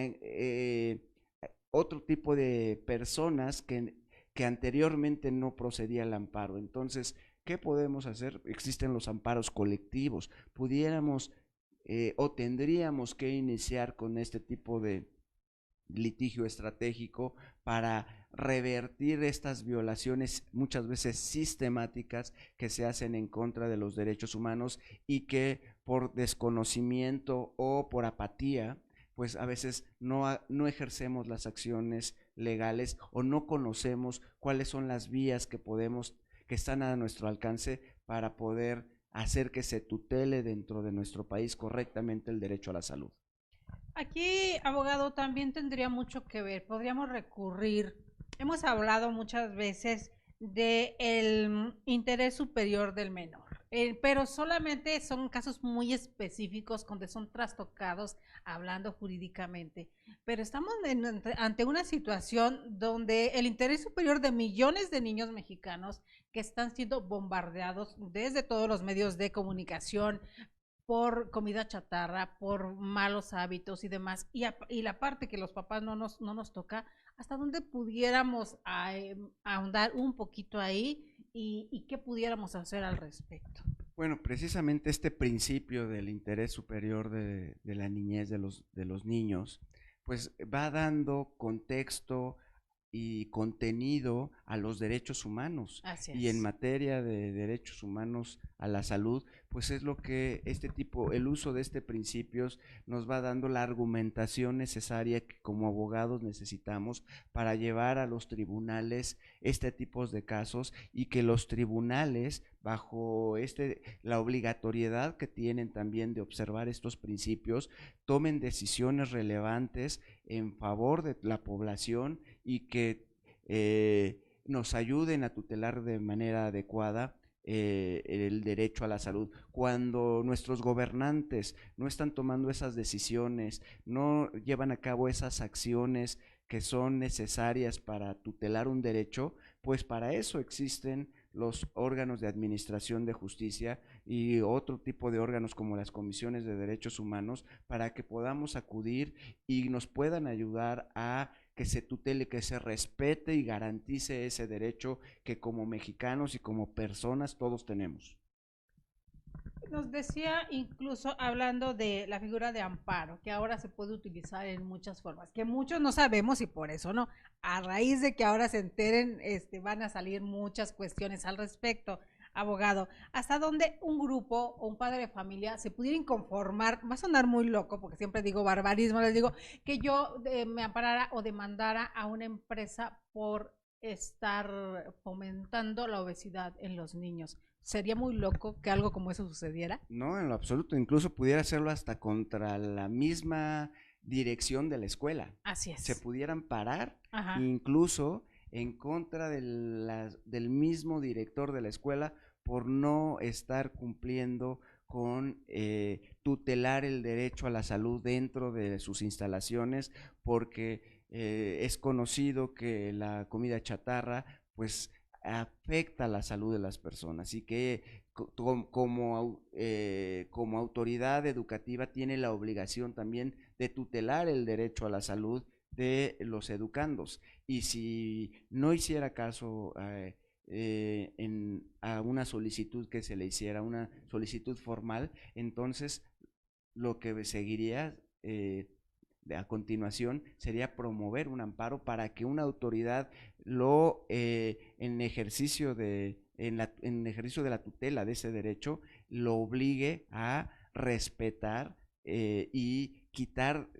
otro tipo de personas que anteriormente no procedía el amparo. Entonces, ¿qué podemos hacer? Existen los amparos colectivos. Pudiéramos o tendríamos que iniciar con este tipo de litigio estratégico para revertir estas violaciones muchas veces sistemáticas que se hacen en contra de los derechos humanos y que por desconocimiento o por apatía, pues a veces no ejercemos las acciones legales o no conocemos cuáles son las vías que están a nuestro alcance para poder hacer que se tutele dentro de nuestro país correctamente el derecho a la salud. Aquí, abogado, también tendría mucho que ver. Podríamos recurrir. Hemos hablado muchas veces del interés superior del menor, pero solamente son casos muy específicos donde son trastocados hablando jurídicamente. Pero estamos ante una situación donde el interés superior de millones de niños mexicanos que están siendo bombardeados desde todos los medios de comunicación por comida chatarra, por malos hábitos y demás, y la parte que los papás no nos toca, hasta dónde pudiéramos ahondar un poquito ahí y qué pudiéramos hacer al respecto. Bueno, precisamente este principio del interés superior de la niñez de los niños, pues va dando contexto y contenido a los derechos humanos. Así Y en es. materia de derechos humanos a la salud, pues es lo que el uso de este principios nos va dando la argumentación necesaria que como abogados necesitamos para llevar a los tribunales este tipo de casos y que los tribunales bajo la obligatoriedad que tienen también de observar estos principios, tomen decisiones relevantes en favor de la población y que nos ayuden a tutelar de manera adecuada el derecho a la salud. Cuando nuestros gobernantes no están tomando esas decisiones, no llevan a cabo esas acciones que son necesarias para tutelar un derecho, pues para eso existen los órganos de administración de justicia y otro tipo de órganos como las comisiones de derechos humanos para que podamos acudir y nos puedan ayudar a que se tutele, que se respete y garantice ese derecho que como mexicanos y como personas todos tenemos. Nos decía incluso hablando de la figura de amparo, que ahora se puede utilizar en muchas formas, que muchos no sabemos y por eso no. A raíz de que ahora se enteren, van a salir muchas cuestiones al respecto. Abogado, ¿hasta dónde un grupo o un padre de familia se pudiera inconformar? Va a sonar muy loco, porque siempre digo barbarismo, les digo que yo me amparara o demandara a una empresa por estar fomentando la obesidad en los niños. ¿Sería muy loco que algo como eso sucediera? No, en lo absoluto, incluso pudiera hacerlo hasta contra la misma dirección de la escuela. Así Se es. pudieran parar Ajá. incluso en contra del mismo director de la escuela por no estar cumpliendo con tutelar el derecho a la salud dentro de sus instalaciones, porque es conocido que la comida chatarra pues afecta la salud de las personas y que como autoridad educativa tiene la obligación también de tutelar el derecho a la salud de los educandos. Y si no hiciera caso a una solicitud que se le hiciera, una solicitud formal, entonces lo que seguiría a continuación sería promover un amparo para que una autoridad en ejercicio de la tutela de ese derecho lo obligue a respetar y quitar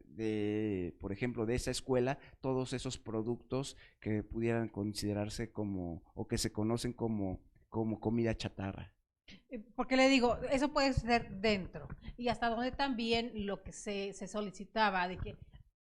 por ejemplo, de esa escuela todos esos productos que pudieran considerarse como o que se conocen como comida chatarra. Porque le digo, eso puede ser dentro. Y hasta donde también lo que se solicitaba, de que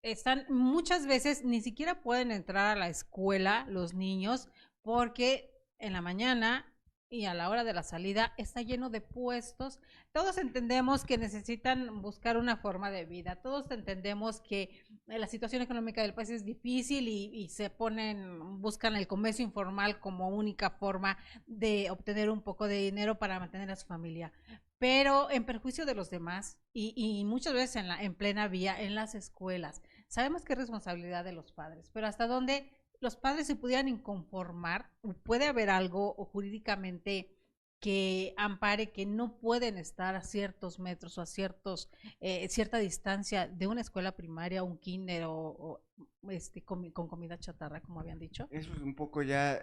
están muchas veces ni siquiera pueden entrar a la escuela los niños porque en la mañana y a la hora de la salida está lleno de puestos. Todos entendemos que necesitan buscar una forma de vida, todos entendemos que la situación económica del país es difícil y se buscan el comercio informal como única forma de obtener un poco de dinero para mantener a su familia, pero en perjuicio de los demás y muchas veces en plena vía, en las escuelas. Sabemos que es responsabilidad de los padres, pero hasta dónde los padres se pudieran inconformar, puede haber algo o jurídicamente que ampare que no pueden estar a ciertos metros o a cierta distancia de una escuela primaria, un kinder con comida chatarra, como habían dicho. Eso es un poco ya,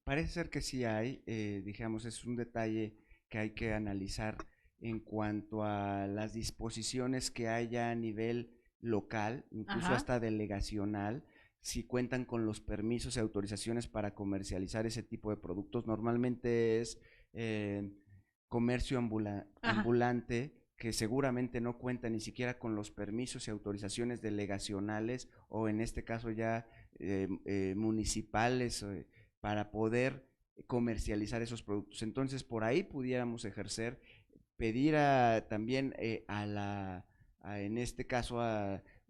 parece ser que sí hay, digamos, es un detalle que hay que analizar en cuanto a las disposiciones que haya a nivel local, incluso Ajá. hasta delegacional, si cuentan con los permisos y autorizaciones para comercializar ese tipo de productos. Normalmente es eh, comercio Ajá. ambulante, que seguramente no cuenta ni siquiera con los permisos y autorizaciones delegacionales o en este caso ya municipales para poder comercializar esos productos. Entonces por ahí pudiéramos ejercer, pedir también en este caso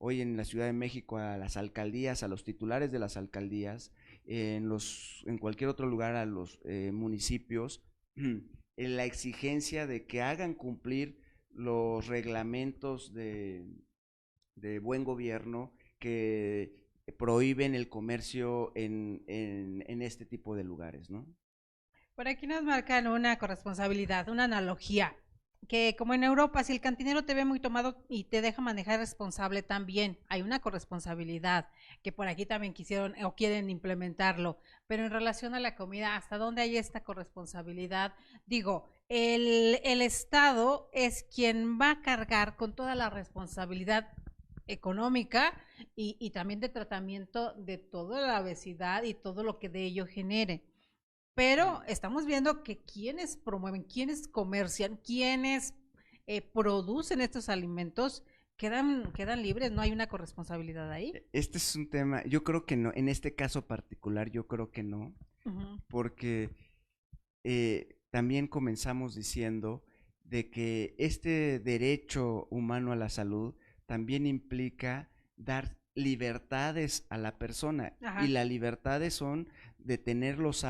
hoy en la Ciudad de México a las alcaldías, a los titulares de las alcaldías, en cualquier otro lugar a los municipios, en la exigencia de que hagan cumplir los reglamentos de buen gobierno que prohíben el comercio en este tipo de lugares, ¿no? Por aquí nos marcan una corresponsabilidad, una analogía, que como en Europa, si el cantinero te ve muy tomado y te deja manejar responsable también, hay una corresponsabilidad, que por aquí también quisieron o quieren implementarlo, pero en relación a la comida, ¿hasta dónde hay esta corresponsabilidad? Digo, el Estado es quien va a cargar con toda la responsabilidad económica y también de tratamiento de toda la obesidad y todo lo que de ello genere. Pero estamos viendo que quienes promueven, quienes comercian, quienes producen estos alimentos quedan libres, no hay una corresponsabilidad ahí. Este es un tema, yo creo que no, en este caso particular yo creo que no, Ujú. porque también comenzamos diciendo de que este derecho humano a la salud también implica dar libertades a la persona y Ajá, las libertades son de tener los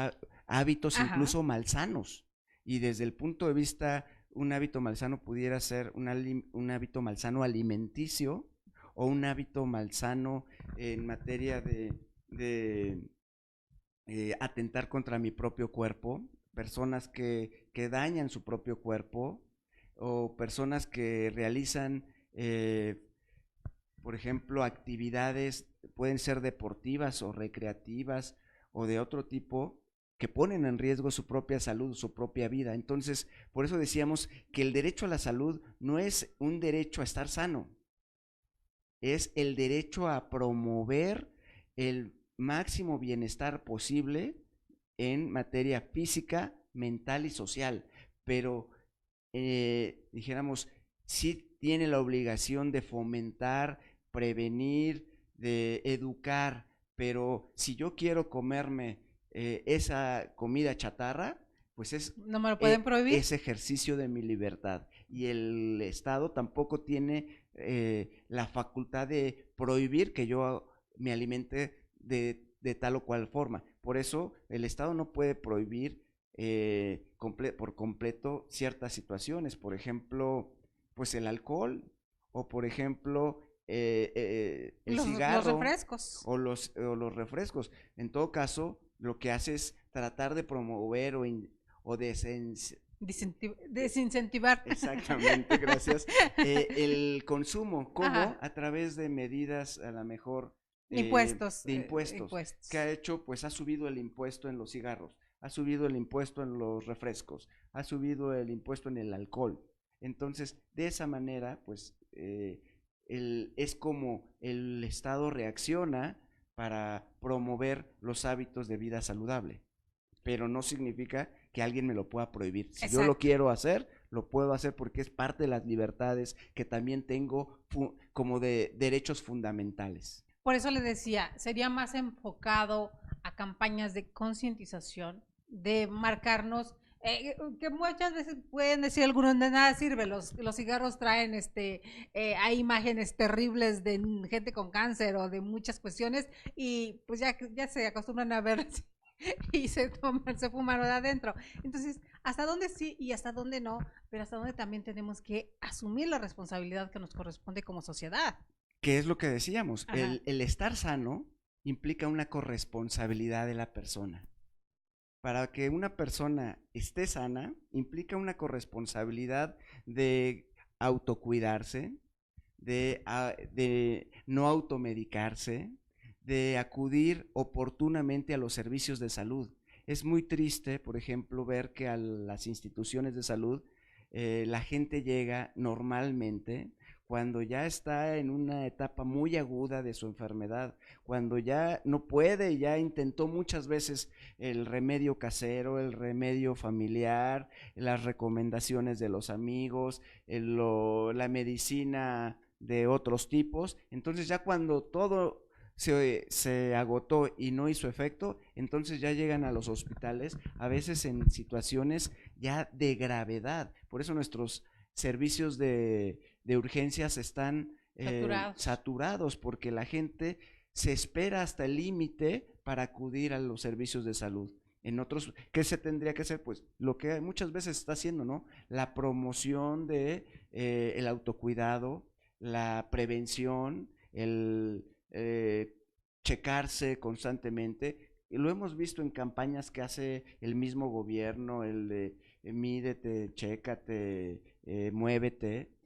hábitos ajá, incluso malsanos y desde el punto de vista un hábito malsano pudiera ser un hábito malsano alimenticio o un hábito malsano en materia de atentar contra mi propio cuerpo, personas que dañan su propio cuerpo o personas que realizan, por ejemplo, actividades, pueden ser deportivas o recreativas o de otro tipo, que ponen en riesgo su propia salud, su propia vida. Entonces, por eso decíamos que el derecho a la salud no es un derecho a estar sano, es el derecho a promover el máximo bienestar posible en materia física, mental y social, pero dijéramos, sí tiene la obligación de fomentar, prevenir, de educar, pero si yo quiero comerme esa comida chatarra, pues no me lo pueden prohibir. es ejercicio de mi libertad y el Estado tampoco tiene la facultad de prohibir que yo me alimente de tal o cual forma. Por eso el Estado no puede prohibir por completo ciertas situaciones, por ejemplo, pues el alcohol o por ejemplo el Los cigarro refrescos. o los refrescos. En todo caso, lo que hace es tratar de promover o Desincentivar. exactamente, gracias, el consumo, como Ajá. a través de medidas a lo mejor Impuestos, de impuestos, que impuestos. ha hecho, pues ha subido el impuesto en los cigarros, ha subido el impuesto en los refrescos, ha subido el impuesto en el alcohol. Entonces, de esa manera, pues es como el Estado reacciona para promover los hábitos de vida saludable, pero no significa que alguien me lo pueda prohibir. Si yo lo Exacto. quiero hacer, lo puedo hacer porque es parte de las libertades que también tengo como de derechos fundamentales. Por eso le decía, sería más enfocado a campañas de concientización, de marcarnos, que muchas veces pueden decir algunos, de nada sirve, los cigarros traen hay imágenes terribles de gente con cáncer o de muchas cuestiones, y pues ya se acostumbran a ver y se fuman de adentro. Entonces, hasta dónde sí y hasta dónde no, pero hasta dónde también tenemos que asumir la responsabilidad que nos corresponde como sociedad. ¿Qué es lo que decíamos? Ajá. El estar sano implica una corresponsabilidad de la persona. Para que una persona esté sana, implica una corresponsabilidad de autocuidarse, de no automedicarse, de acudir oportunamente a los servicios de salud. Es muy triste, por ejemplo, ver que a las instituciones de salud la gente llega normalmente cuando ya está en una etapa muy aguda de su enfermedad, cuando ya no puede, ya intentó muchas veces el remedio casero, el remedio familiar, las recomendaciones de los amigos, la medicina de otros tipos. Entonces ya cuando todo se agotó y no hizo efecto, entonces ya llegan a los hospitales, a veces en situaciones ya de gravedad. Por eso nuestros servicios de urgencias están Saturados. saturados, porque la gente se espera hasta el límite para acudir a los servicios de salud. En otros, ¿qué se tendría que hacer? Pues lo que muchas veces se está haciendo, ¿no? La promoción de el autocuidado, la prevención, el checarse constantemente. Y lo hemos visto en campañas que hace el mismo gobierno, el de mídete, chécate, muévete.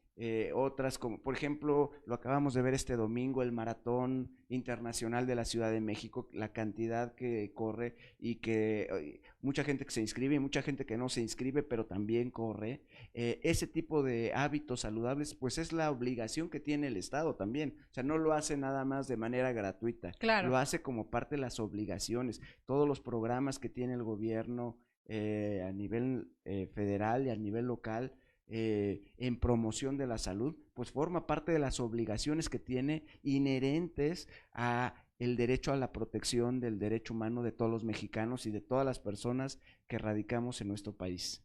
Otras como, por ejemplo, lo acabamos de ver este domingo, el Maratón Internacional de la Ciudad de México, la cantidad que corre y que mucha gente que se inscribe y mucha gente que no se inscribe, pero también corre. Ese tipo de hábitos saludables, pues es la obligación que tiene el Estado también. O sea, no lo hace nada más de manera gratuita, Claro. lo hace como parte de las obligaciones. Todos los programas que tiene el gobierno a nivel federal y a nivel local, en promoción de la salud, pues forma parte de las obligaciones que tiene inherentes a el derecho a la protección del derecho humano de todos los mexicanos y de todas las personas que radicamos en nuestro país.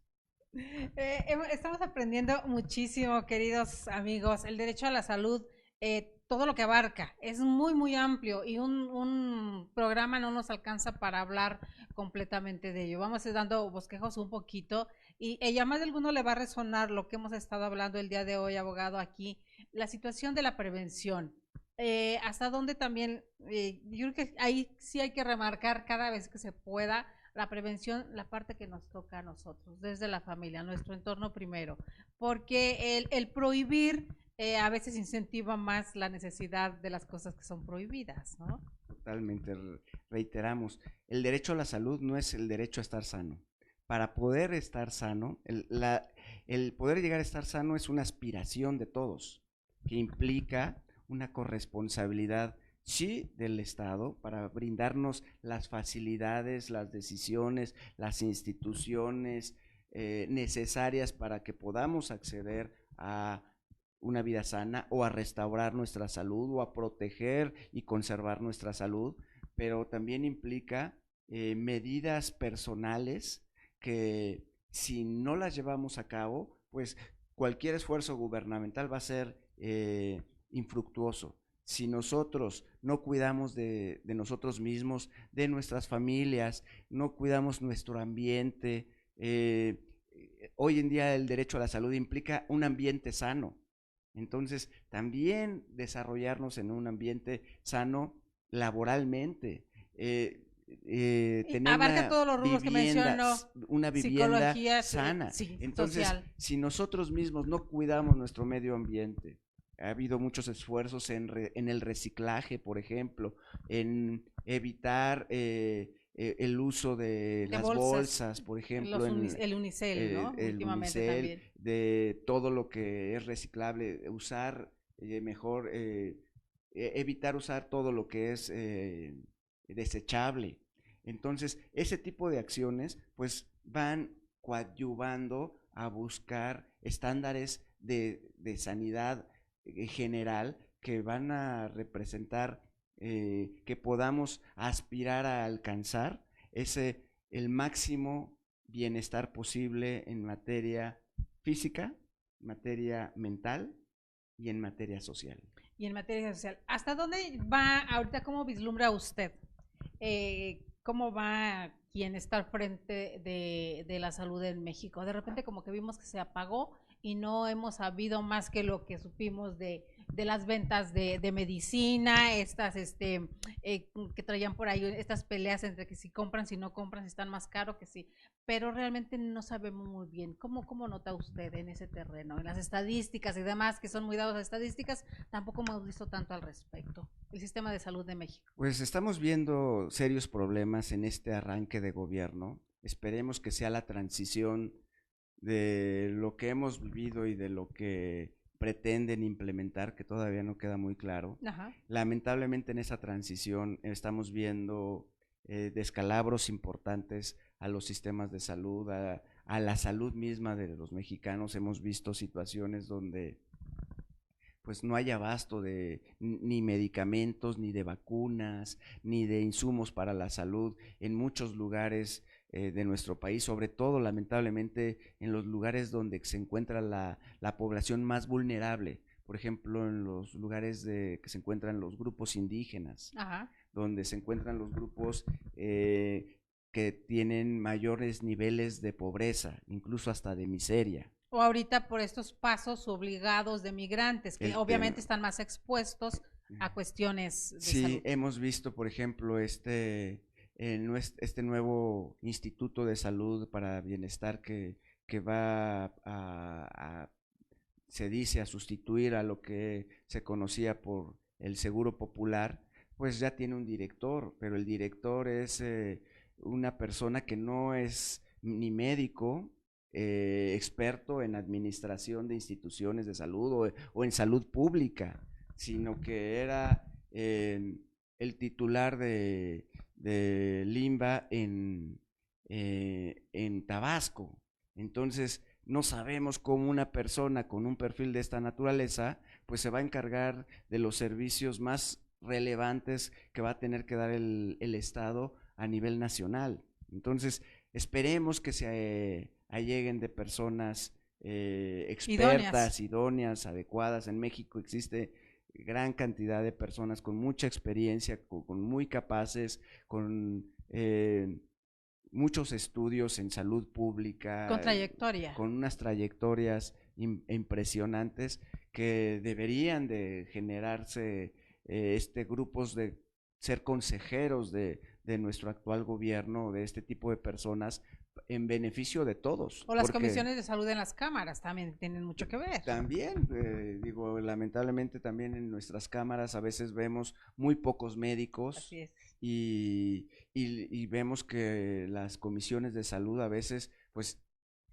Estamos aprendiendo muchísimo, queridos amigos. El derecho a la salud, todo lo que abarca, es muy, muy amplio y un programa no nos alcanza para hablar completamente de ello. Vamos a ir dando bosquejos un poquito y a más de alguno le va a resonar lo que hemos estado hablando el día de hoy, abogado, aquí, la situación de la prevención. Hasta dónde también, yo creo que ahí sí hay que remarcar cada vez que se pueda la prevención, la parte que nos toca a nosotros, desde la familia, nuestro entorno primero, porque el prohibir a veces incentiva más la necesidad de las cosas que son prohibidas, ¿no? Totalmente, reiteramos, el derecho a la salud no es el derecho a estar sano. Para poder estar sano, el poder llegar a estar sano es una aspiración de todos, que implica una corresponsabilidad, sí, del Estado para brindarnos las facilidades, las decisiones, las instituciones necesarias para que podamos acceder a una vida sana o a restaurar nuestra salud o a proteger y conservar nuestra salud, pero también implica medidas personales que si no las llevamos a cabo, pues cualquier esfuerzo gubernamental va a ser infructuoso. Si nosotros no cuidamos de nosotros mismos, de nuestras familias, no cuidamos nuestro ambiente, hoy en día el derecho a la salud implica un ambiente sano. Entonces, también desarrollarnos en un ambiente sano laboralmente, tener Abarca todos los rubros que menciono, una vivienda psicología, sana. sí, Entonces, social. si nosotros mismos no cuidamos nuestro medio ambiente, ha habido muchos esfuerzos en el reciclaje, por ejemplo, en evitar el uso de las bolsas, por ejemplo, El unicel, ¿no? el Últimamente unicel, también. de todo lo que es reciclable, usar mejor, evitar usar todo lo que es desechable. Entonces, ese tipo de acciones pues van coadyuvando a buscar estándares de sanidad general que van a representar que podamos aspirar a alcanzar ese el máximo bienestar posible en materia física, materia mental y en materia social. Y en materia social, ¿hasta dónde va ahorita? ¿Cómo vislumbra usted? ¿Cómo va quien está al frente de la salud en México? De repente como que vimos que se apagó y no hemos sabido más que lo que supimos de las ventas de medicina, estas que traían por ahí estas peleas entre que si compran, si no compran, si están más caros, que sí, pero realmente no sabemos muy bien. ¿Cómo nota usted en ese terreno? En las estadísticas y demás, que son muy dados a estadísticas, tampoco hemos visto tanto al respecto. El sistema de salud de México. Pues estamos viendo serios problemas en este arranque de gobierno. Esperemos que sea la transición de lo que hemos vivido y de lo que pretenden implementar, que todavía no queda muy claro. Ajá. Lamentablemente en esa transición estamos viendo descalabros importantes a los sistemas de salud, a la salud misma de los mexicanos. Hemos visto situaciones donde pues no hay abasto de ni medicamentos, ni de vacunas, ni de insumos para la salud en muchos lugares de nuestro país, sobre todo lamentablemente en los lugares donde se encuentra la población más vulnerable, por ejemplo en los lugares que se encuentran los grupos indígenas, Ajá. donde se encuentran los grupos que tienen mayores niveles de pobreza, incluso hasta de miseria. O ahorita por estos pasos obligados de migrantes, que obviamente están más expuestos a cuestiones de sí, salud. hemos visto, por ejemplo, este nuevo Instituto de Salud para Bienestar que va se dice, a sustituir a lo que se conocía por el Seguro Popular, pues ya tiene un director, pero el director es una persona que no es ni médico, experto en administración de instituciones de salud o en salud pública, sino que era el titular de Limba en Tabasco. Entonces, no sabemos cómo una persona con un perfil de esta naturaleza, pues se va a encargar de los servicios más relevantes que va a tener que dar el Estado a nivel nacional. Entonces, esperemos que se alleguen de personas expertas, idóneas, adecuadas. En México existe gran cantidad de personas con mucha experiencia, con muy capaces, con muchos estudios en salud pública, con trayectoria, con unas trayectorias impresionantes que deberían de generarse grupos de ser consejeros de nuestro actual gobierno, de este tipo de personas, en beneficio de todos. O las comisiones de salud en las cámaras también tienen mucho que ver. También, digo, lamentablemente también en nuestras cámaras a veces vemos muy pocos médicos. Así es. Y vemos que las comisiones de salud a veces, pues,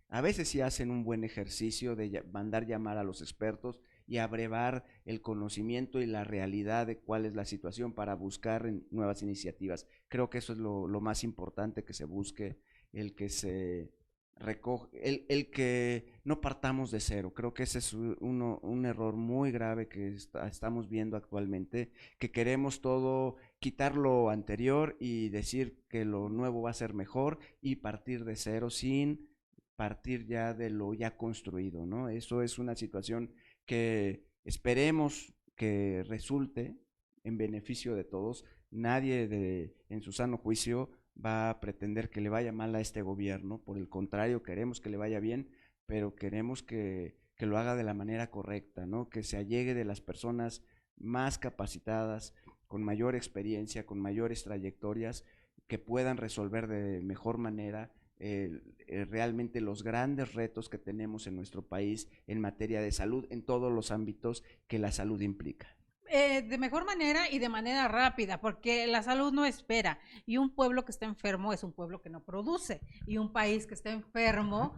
a veces sí hacen un buen ejercicio de mandar llamar a los expertos y abrevar el conocimiento y la realidad de cuál es la situación para buscar nuevas iniciativas. Creo que eso es lo más importante, que se busque, el que se recoge, el que no partamos de cero. Creo que ese es un error muy grave que estamos viendo actualmente, que queremos todo, quitar lo anterior y decir que lo nuevo va a ser mejor y partir de cero sin partir ya de lo ya construido, ¿no? Eso es una situación que esperemos que resulte en beneficio de todos. Nadie en su sano juicio va a pretender que le vaya mal a este gobierno, por el contrario, queremos que le vaya bien, pero queremos que lo haga de la manera correcta, ¿no? Que se allegue de las personas más capacitadas, con mayor experiencia, con mayores trayectorias, que puedan resolver de mejor manera realmente los grandes retos que tenemos en nuestro país en materia de salud, en todos los ámbitos que la salud implica. De mejor manera y de manera rápida, porque la salud no espera, y un pueblo que está enfermo es un pueblo que no produce, y un país que está enfermo,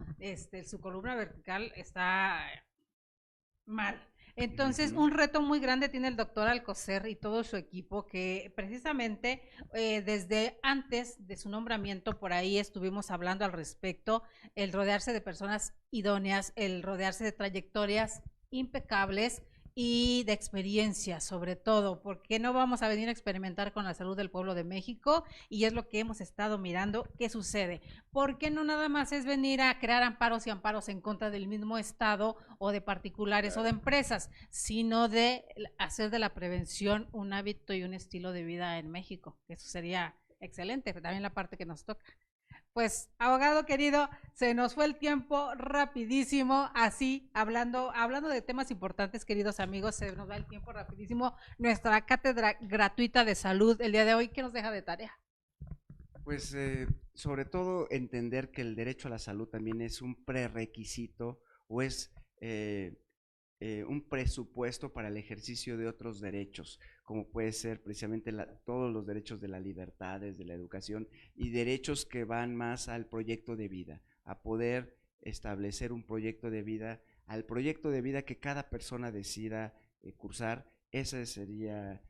su columna vertical está mal. Entonces, un reto muy grande tiene el doctor Alcocer y todo su equipo, que precisamente desde antes de su nombramiento, por ahí estuvimos hablando al respecto, el rodearse de personas idóneas, el rodearse de trayectorias impecables, y de experiencia, sobre todo, porque no vamos a venir a experimentar con la salud del pueblo de México y es lo que hemos estado mirando qué sucede. Porque no nada más es venir a crear amparos y amparos en contra del mismo Estado o de particulares o de empresas, sino de hacer de la prevención un hábito y un estilo de vida en México. Eso sería excelente, también la parte que nos toca. Pues, abogado querido, se nos fue el tiempo rapidísimo, así, hablando de temas importantes, queridos amigos, se nos va el tiempo rapidísimo. Nuestra cátedra gratuita de salud el día de hoy, ¿qué nos deja de tarea? Pues sobre todo entender que el derecho a la salud también es un prerequisito o es un presupuesto para el ejercicio de otros derechos, como puede ser precisamente todos los derechos de las libertades, de la educación y derechos que van más al proyecto de vida, a poder establecer un proyecto de vida, al proyecto de vida que cada persona decida cursar. Esa sería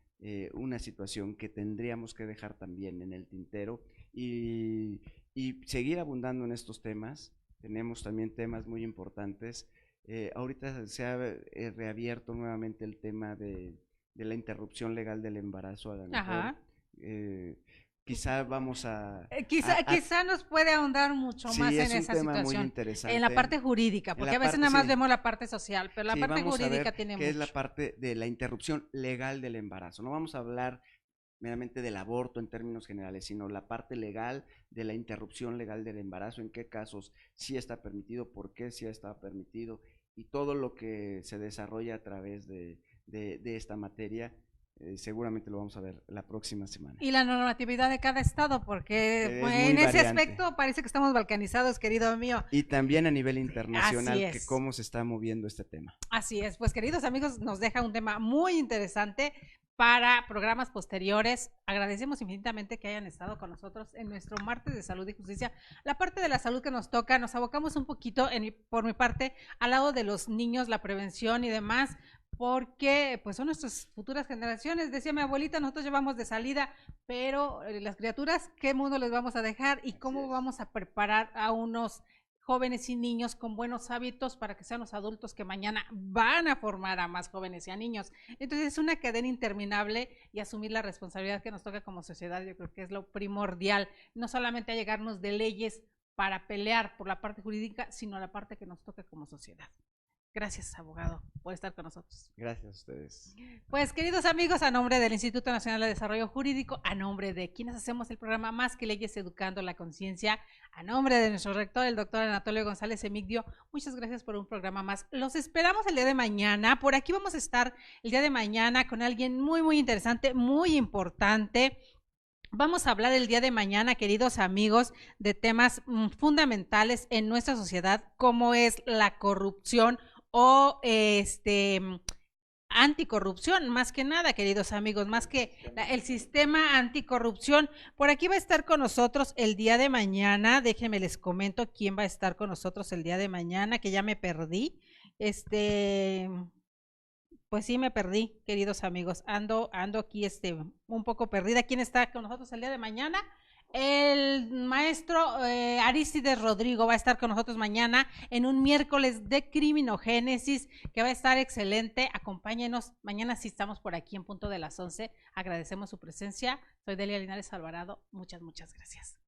una situación que tendríamos que dejar también en el tintero y seguir abundando en estos temas. Tenemos también temas muy importantes. Ahorita se ha reabierto nuevamente el tema de la interrupción legal del embarazo, a lo mejor. Quizá vamos quizá nos puede ahondar mucho más en esa situación, en la parte jurídica, porque a veces nada más vemos la parte social, pero la parte jurídica tiene mucho. ¿Qué es la parte de la interrupción legal del embarazo? No vamos a hablar meramente del aborto en términos generales, sino la parte legal de la interrupción legal del embarazo, en qué casos sí está permitido, por qué sí está permitido, y todo lo que se desarrolla a través de esta materia. Seguramente lo vamos a ver la próxima semana. Y la normatividad de cada estado, porque en ese aspecto parece que estamos balcanizados, querido mío. Y también a nivel internacional, que cómo se está moviendo este tema. Así es, pues queridos amigos, nos deja un tema muy interesante para programas posteriores. Agradecemos infinitamente que hayan estado con nosotros en nuestro martes de salud y justicia. La parte de la salud que nos toca, nos abocamos un poquito, por mi parte, al lado de los niños, la prevención y demás, porque pues son nuestras futuras generaciones. Decía mi abuelita, nosotros llevamos de salida, pero las criaturas, ¿qué mundo les vamos a dejar y cómo vamos a preparar a unos jóvenes y niños con buenos hábitos para que sean los adultos que mañana van a formar a más jóvenes y a niños? Entonces es una cadena interminable y asumir la responsabilidad que nos toca como sociedad, yo creo que es lo primordial, no solamente allegarnos de leyes para pelear por la parte jurídica, sino la parte que nos toca como sociedad. Gracias, abogado, por estar con nosotros. Gracias a ustedes. Pues, queridos amigos, a nombre del Instituto Nacional de Desarrollo Jurídico, a nombre de quienes hacemos el programa Más que Leyes Educando la Conciencia, a nombre de nuestro rector, el doctor Anatolio González Emigdio, muchas gracias por un programa más. Los esperamos el día de mañana. Por aquí vamos a estar el día de mañana con alguien muy, muy interesante, muy importante. Vamos a hablar el día de mañana, queridos amigos, de temas fundamentales en nuestra sociedad, como es la corrupción o anticorrupción, más que nada, queridos amigos, más que el sistema anticorrupción. Por aquí va a estar con nosotros el día de mañana. Déjenme les comento quién va a estar con nosotros el día de mañana, que ya me perdí. Pues sí, me perdí, queridos amigos. Ando aquí un poco perdida. ¿Quién está con nosotros el día de mañana? El maestro Arístides Rodrigo va a estar con nosotros mañana en un miércoles de criminogénesis que va a estar excelente. Acompáñenos. Mañana sí estamos por aquí en punto de las 11. Agradecemos su presencia. Soy Delia Linares Alvarado. Muchas, muchas gracias.